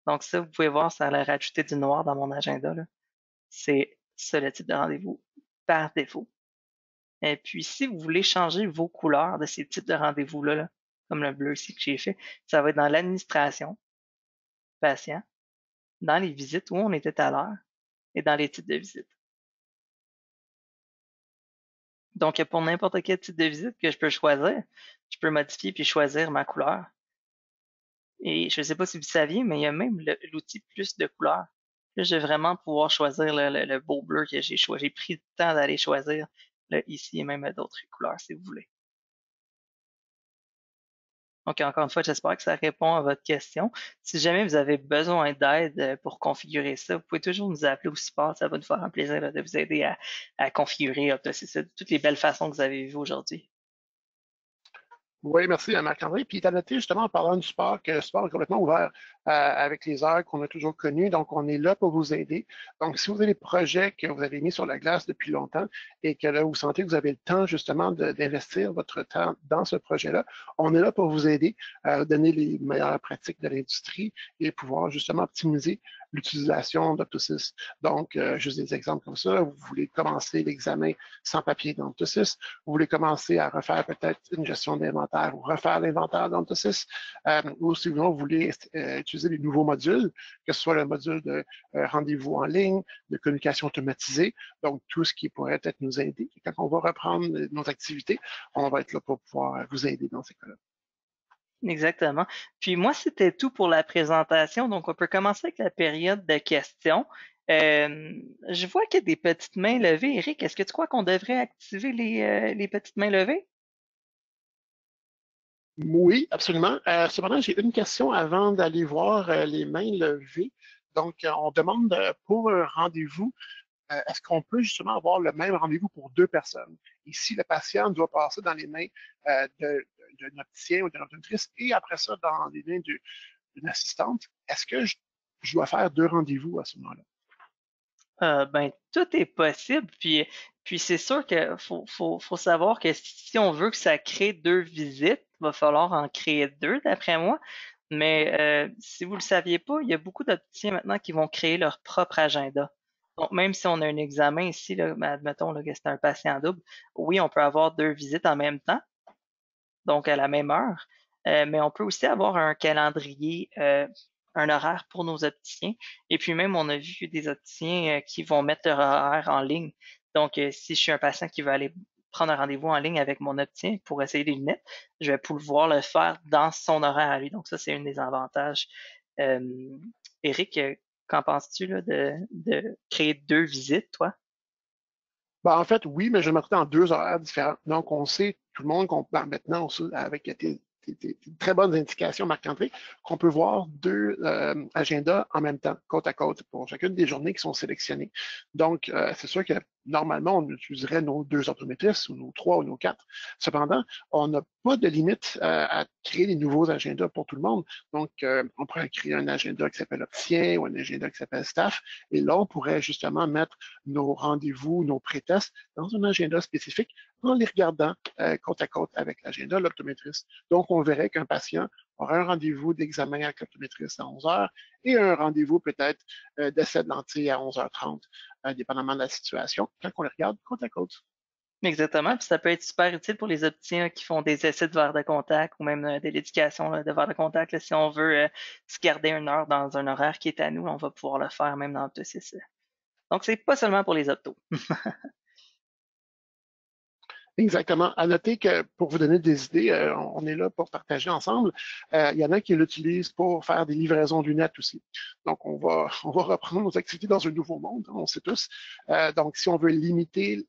Donc, ça, vous pouvez voir, ça a l'air rajouté du noir dans mon agenda. Là. C'est ça le type de rendez-vous par défaut. Et puis, si vous voulez changer vos couleurs de ces types de rendez-vous-là, là, comme le bleu ici que j'ai fait, ça va être dans l'administration, patient, dans les visites où on était à l'heure et dans les types de visites. Donc, pour n'importe quel type de visite que je peux choisir, je peux modifier puis choisir ma couleur. Et je ne sais pas si vous saviez, mais il y a même l'outil plus de couleurs. Là, je vais vraiment pouvoir choisir le beau bleu que j'ai choisi. J'ai pris le temps d'aller choisir là, ici et même d'autres couleurs si vous voulez. Donc, encore une fois, j'espère que ça répond à votre question. Si jamais vous avez besoin d'aide pour configurer ça, vous pouvez toujours nous appeler au support. Ça va nous faire un plaisir là, de vous aider à configurer Optosys de toutes les belles façons que vous avez vues aujourd'hui.
Oui, merci à Marc-André. Puis, tu as noté justement en parlant du sport que le sport est complètement ouvert avec les heures qu'on a toujours connues. Donc, on est là pour vous aider. Donc, si vous avez des projets que vous avez mis sur la glace depuis longtemps et que là, vous sentez que vous avez le temps justement d'investir votre temps dans ce projet-là, on est là pour vous aider à donner les meilleures pratiques de l'industrie et pouvoir justement optimiser l'utilisation d'Optosys. Donc, juste des exemples comme ça, vous voulez commencer l'examen sans papier d'Optosys, vous voulez commencer à refaire peut-être une gestion d'inventaire ou refaire l'inventaire d'Optosys, ou sinon vous voulez utiliser des nouveaux modules, que ce soit le module de rendez-vous en ligne, de communication automatisée, donc tout ce qui pourrait peut-être nous aider. Et quand on va reprendre nos activités, on va être là pour pouvoir vous aider dans ces cas-là.
Exactement. Puis moi, c'était tout pour la présentation. Donc, on peut commencer avec la période de questions. Je vois qu'il y a des petites mains levées. Eric, est-ce que tu crois qu'on devrait activer les petites mains levées?
Oui, absolument. Cependant, j'ai une question avant d'aller voir les mains levées. Donc, on demande pour un rendez-vous, est-ce qu'on peut justement avoir le même rendez-vous pour deux personnes? Ici, le patient doit passer dans les mains d'un opticien ou d'une optométriste et après ça, dans les mains d'une assistante. Est-ce que je dois faire deux rendez-vous à ce moment-là?
Ben, tout est possible. Puis c'est sûr que faut savoir que si on veut que ça crée deux visites, il va falloir en créer deux, d'après moi. Mais si vous le saviez pas, il y a beaucoup d'opticiens maintenant qui vont créer leur propre agenda. Donc, même si on a un examen ici, là, ben, admettons là, que c'est un patient double, oui, on peut avoir deux visites en même temps, donc à la même heure. Mais on peut aussi avoir un calendrier, un horaire pour nos opticiens. Et puis même, on a vu des opticiens qui vont mettre leur horaire en ligne. Donc, si je suis un patient qui veut aller prendre un rendez-vous en ligne avec mon opticien pour essayer des lunettes, je vais pouvoir le faire dans son horaire à lui. Donc, ça, c'est un des avantages. Euh, Eric, qu'en penses-tu là, de créer deux visites, toi?
Ben, en fait, oui, mais je le mettrais dans deux horaires différents. Donc, on sait, tout le monde, maintenant, avec tes très bonnes indications, Marc-André, qu'on peut voir deux agendas en même temps, côte à côte, pour chacune des journées qui sont sélectionnées. Donc, c'est sûr que normalement, on utiliserait nos deux optométristes, ou nos trois, ou nos quatre. Cependant, on n'a pas de limite à créer des nouveaux agendas pour tout le monde. Donc, on pourrait créer un agenda qui s'appelle opticien ou un agenda qui s'appelle staff. Et là, on pourrait justement mettre nos rendez-vous, nos pré-tests dans un agenda spécifique en les regardant côte à côte avec l'agenda de l'optométriste. Donc, on verrait qu'un patient aura un rendez-vous d'examen avec l'optométriste à 11 heures et un rendez-vous peut-être d'essai de lentilles à 11h30, dépendamment de la situation, quand on les regarde côte à côte.
Exactement. Puis ça peut être super utile pour les opticiens qui font des essais de verre de contact ou même de l'éducation de verre de contact. Là, si on veut se garder une heure dans un horaire qui est à nous, on va pouvoir le faire même dans le 6. Donc, c'est pas seulement pour les optos.
Exactement. À noter que pour vous donner des idées, on est là pour partager ensemble. Il y en a qui l'utilisent pour faire des livraisons de lunettes aussi. Donc, on va reprendre nos activités dans un nouveau monde, hein, on sait tous. Donc, si on veut limiter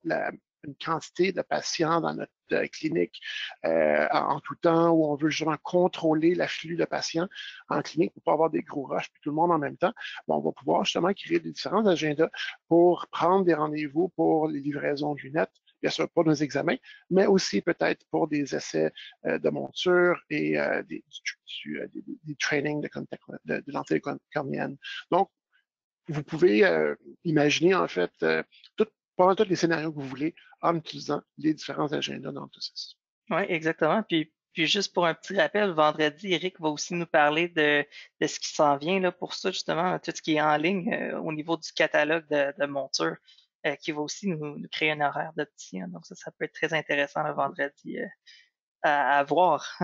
une quantité de patients dans notre clinique en tout temps, ou on veut justement contrôler l'afflux de patients en clinique pour pas avoir des gros rushs puis tout le monde en même temps, bon, on va pouvoir justement créer des différents agendas pour prendre des rendez-vous pour les livraisons de lunettes, bien sûr pour nos examens, mais aussi peut-être pour des essais de monture et des trainings de, contact, de lentilles cornéennes. Donc, vous pouvez imaginer en fait pendant tous les scénarios que vous voulez en utilisant les différents agendas dans tout ça.
Oui, exactement. Puis juste pour un petit rappel, vendredi, Eric va aussi nous parler de ce qui s'en vient là, pour ça, justement, tout ce qui est en ligne au niveau du catalogue de montures, qui va aussi nous créer un horaire d'opticien. Donc ça peut être très intéressant le vendredi à voir.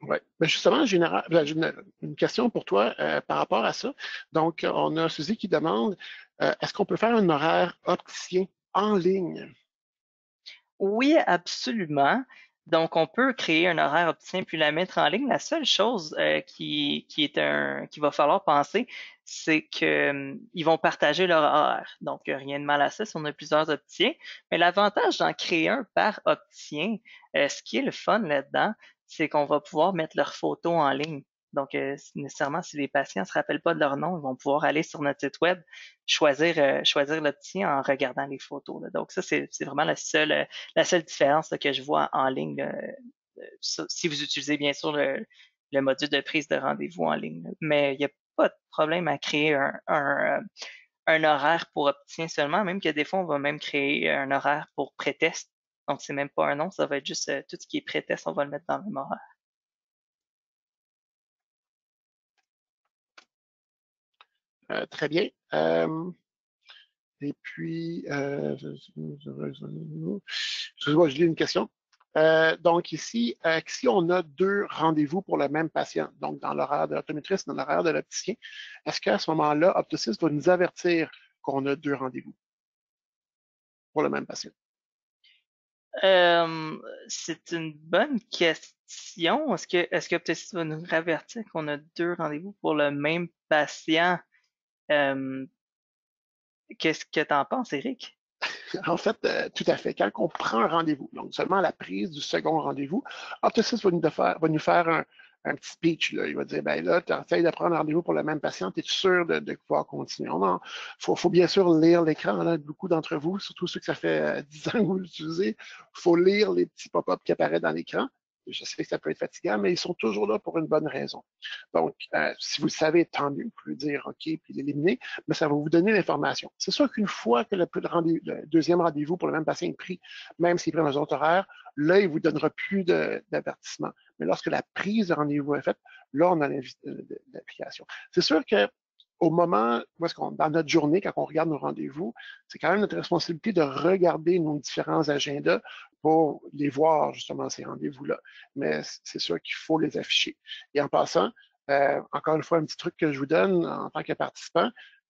Oui. Ben justement, j'ai une question pour toi par rapport à ça. Donc, on a Suzy qui demande est-ce qu'on peut faire un horaire opticien en ligne?
Oui, absolument. Donc, on peut créer un horaire opticien puis la mettre en ligne. La seule chose qui va falloir penser, c'est que ils vont partager leur horaire. Donc, rien de mal à ça si on a plusieurs opticiens. Mais l'avantage d'en créer un par opticien, ce qui est le fun là-dedans, c'est qu'on va pouvoir mettre leurs photos en ligne. Donc, nécessairement, si les patients se rappellent pas de leur nom, ils vont pouvoir aller sur notre site web, choisir l'opticien en regardant les photos, là. Donc, ça, c'est vraiment la seule différence là, que je vois en ligne, là, si vous utilisez bien sûr le module de prise de rendez-vous en ligne, là. Mais il n'y a pas de problème à créer un horaire pour opticien seulement, même que des fois, on va même créer un horaire pour pré-test. Donc, c'est même pas un nom, ça va être juste tout ce qui est pré-test, on va le mettre dans le même horaire.
Très bien. Et puis, je lis une question. Donc ici, si on a deux rendez-vous pour le même patient, donc dans l'horaire de l'optométriste, dans l'horaire de l'opticien, est-ce qu'à ce moment-là, Optosis va nous avertir qu'on a deux rendez-vous pour le même patient?
Euh, c'est une bonne question. Est-ce que peut-être va nous avertir qu'on a deux rendez-vous pour le même patient? Euh, qu'est-ce que t'en penses, Eric?
En fait, tout à fait. Quand on prend un rendez-vous, donc seulement à la prise du second rendez-vous, Optosis va nous faire un petit speech. Là. Il va dire, ben là, tu essaies de prendre un rendez-vous pour le même patient, es sûr de pouvoir continuer? Faut bien sûr lire l'écran. Là. Beaucoup d'entre vous, surtout ceux que ça fait 10 ans que vous l'utilisez, il faut lire les petits pop-up qui apparaissent dans l'écran. Je sais que ça peut être fatigant, mais ils sont toujours là pour une bonne raison. Donc, si vous le savez, tant mieux, vous pouvez dire OK puis l'éliminer, mais ça va vous donner l'information. C'est sûr qu'une fois que le deuxième rendez-vous pour le même patient est pris, même s'il est pris dans un autre horaire, là, il ne vous donnera plus d'avertissement. Mais lorsque la prise de rendez-vous est faite, là, on a l'application. C'est sûr que au moment où est-ce qu'on, dans notre journée, quand on regarde nos rendez-vous, c'est quand même notre responsabilité de regarder nos différents agendas pour les voir, justement, ces rendez-vous-là. Mais c'est sûr qu'il faut les afficher. Et en passant, encore une fois, un petit truc que je vous donne en tant que participant,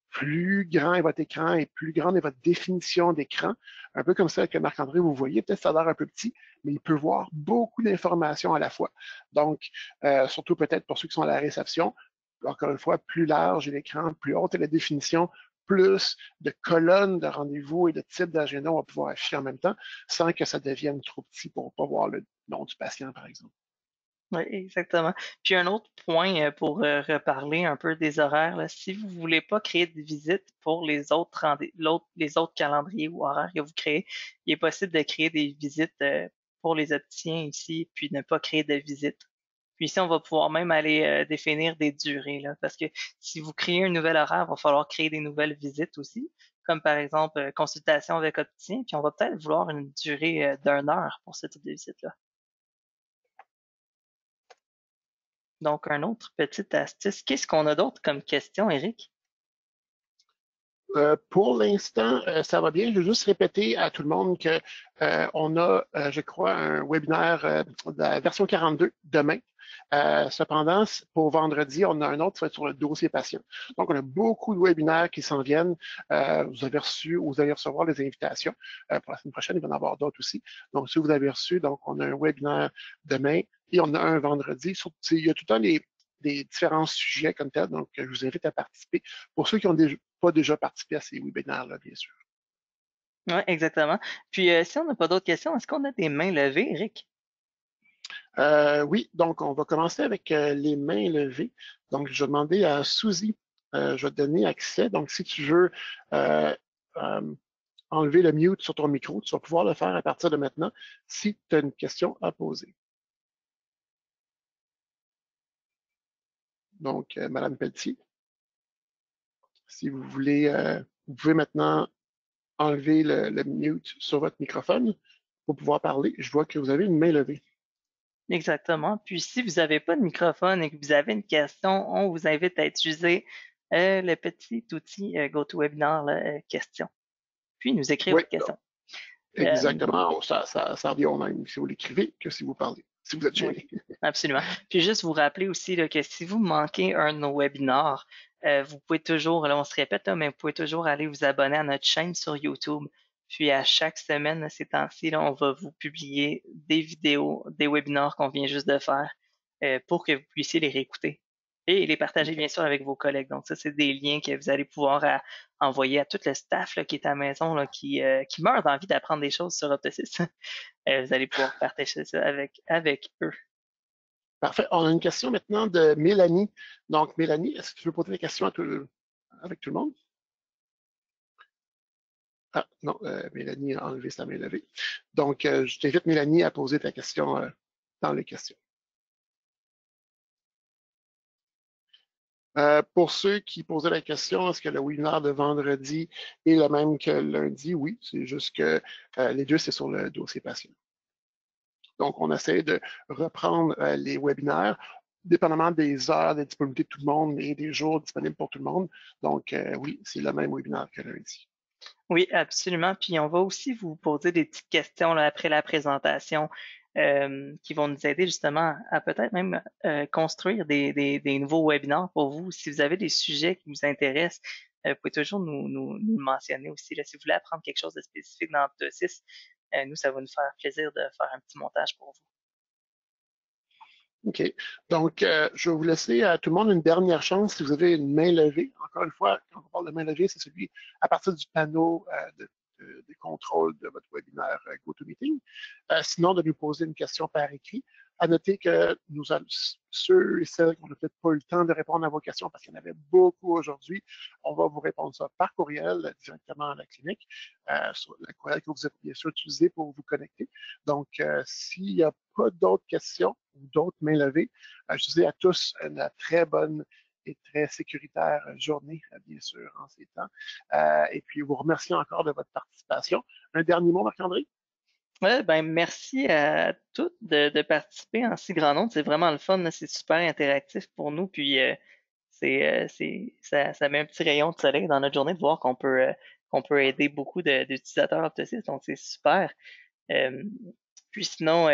plus grand est votre écran et plus grande est votre définition d'écran, un peu comme ça que Marc-André, vous voyez, peut-être ça a l'air un peu petit, mais il peut voir beaucoup d'informations à la fois. Donc, surtout peut-être pour ceux qui sont à la réception, encore une fois, plus large est l'écran, plus haute est la définition, plus de colonnes de rendez-vous et de types d'agenda on va pouvoir afficher en même temps sans que ça devienne trop petit pour ne pas voir le nom du patient, par exemple.
Oui, exactement. Puis un autre point pour reparler un peu des horaires, là, si vous voulez pas créer de visites pour les autres calendriers ou horaires que vous créez, il est possible de créer des visites pour les opticiens ici, puis ne pas créer de visites. Puis ici, on va pouvoir même aller définir des durées, là, parce que si vous créez un nouvel horaire, il va falloir créer des nouvelles visites aussi, comme par exemple consultation avec opticien, puis on va peut-être vouloir une durée d'une heure pour ce type de visite-là. Donc, un autre petite astuce. Qu'est-ce qu'on a d'autre comme question, Eric?
Pour l'instant, ça va bien. Je vais juste répéter à tout le monde que on a, je crois, un webinaire de la version 42 demain. Cependant, pour vendredi, on a un autre qui va être sur le dossier patient. Donc, on a beaucoup de webinaires qui s'en viennent. Vous avez reçu ou vous allez recevoir les invitations. Pour la semaine prochaine, il va y en avoir d'autres aussi. Donc, si vous avez reçu, donc on a un webinaire demain et on a un vendredi. Il y a tout le temps des différents sujets comme tel. Donc, je vous invite à participer. Pour ceux qui n'ont pas déjà participé à ces webinaires-là, bien sûr.
Oui, exactement. Puis, si on n'a pas d'autres questions, est-ce qu'on a des mains levées, Eric?
Oui, donc on va commencer avec les mains levées. Donc, je vais demander à Suzy, je vais te donner accès. Donc, si tu veux euh, euh, enlever le mute sur ton micro, tu vas pouvoir le faire à partir de maintenant si tu as une question à poser. Donc, Madame Pelletier, si vous voulez, vous pouvez maintenant enlever le mute sur votre microphone pour pouvoir parler. Je vois que vous avez une main levée.
Exactement. Puis, si vous n'avez pas de microphone et que vous avez une question, on vous invite à utiliser le petit outil GoToWebinar, là, question. Puis, nous écrire
Oui,
votre question. Euh,
exactement. Ça revient au même si vous l'écrivez que si vous parlez, si vous êtes
Oui,
gêné.
absolument. Puis juste vous rappeler aussi là, que si vous manquez un de nos webinars, vous pouvez toujours, là on se répète, là, mais vous pouvez toujours aller vous abonner à notre chaîne sur YouTube. Puis à chaque semaine, là, ces temps-ci, là, on va vous publier des vidéos, des webinars qu'on vient juste de faire pour que vous puissiez les réécouter et les partager bien sûr avec vos collègues. Donc ça, c'est des liens que vous allez pouvoir envoyer à tout le staff là, qui est à la maison, là, qui meurt d'envie d'apprendre des choses sur Optosis. Vous allez pouvoir partager ça avec eux.
Parfait. On a une question maintenant de Mélanie. Donc, Mélanie, est-ce que tu veux poser la question avec tout le monde? Ah, non, Mélanie a enlevé sa main levée. Donc, je t'invite, Mélanie, à poser ta question dans les questions. Pour ceux qui posaient la question, est-ce que le webinaire de vendredi est le même que lundi? Oui, c'est juste que les deux, c'est sur le dossier patient. Donc, on essaie de reprendre les webinaires, dépendamment des heures de disponibilité de tout le monde et des jours disponibles pour tout le monde. Donc, oui, c'est le même webinaire que lundi.
Oui, absolument. Puis on va aussi vous poser des petites questions là, après la présentation qui vont nous aider justement à peut-être même construire des nouveaux webinaires pour vous. Si vous avez des sujets qui vous intéressent, vous pouvez toujours nous le mentionner aussi. Là, si vous voulez apprendre quelque chose de spécifique dans Opto6, nous, ça va nous faire plaisir de faire un petit montage pour vous.
OK. Donc, je vais vous laisser à tout le monde une dernière chance si vous avez une main levée. Encore une fois, quand on parle de main levée, c'est celui à partir du panneau des contrôles de votre webinaire GoToMeeting. Sinon, de nous poser une question par écrit. À noter que ceux et celles qui n'ont peut-être pas eu le temps de répondre à vos questions parce qu'il y en avait beaucoup aujourd'hui, on va vous répondre ça par courriel directement à la clinique, sur le courriel que vous avez bien sûr utilisé pour vous connecter. Donc, s'il n'y a pas d'autres questions ou d'autres mains levées, je vous dis à tous une très bonne et très sécuritaire journée, bien sûr, en ces temps. Et puis, vous remercie encore de votre participation. Un dernier mot, Marc-André?
Ouais, ben merci à toutes de participer en si grand nombre. C'est vraiment le fun, là. C'est super interactif pour nous. Puis ça met un petit rayon de soleil dans notre journée de voir qu'on peut aider beaucoup d'utilisateurs Opto6. Donc c'est super. Euh, Puis sinon,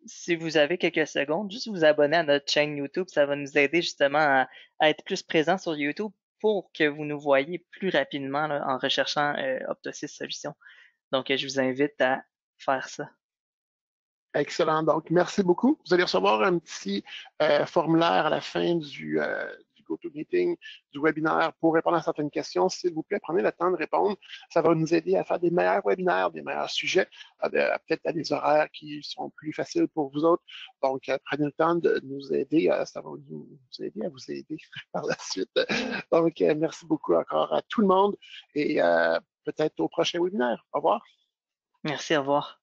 si vous avez quelques secondes, juste vous abonner à notre chaîne YouTube, ça va nous aider justement à être plus présent sur YouTube pour que vous nous voyez plus rapidement là, en recherchant Opto6 Solutions. Donc, je vous invite à faire ça.
Excellent. Donc, merci beaucoup. Vous allez recevoir un petit formulaire à la fin du GoToMeeting, du webinaire pour répondre à certaines questions. S'il vous plaît, prenez le temps de répondre. Ça va nous aider à faire des meilleurs webinaires, des meilleurs sujets, peut-être à des horaires qui sont plus faciles pour vous autres. Donc, prenez le temps de nous aider. Ça va nous aider à vous aider par la suite. Donc, merci beaucoup encore à tout le monde et peut-être au prochain webinaire. Au revoir.
Merci, au revoir.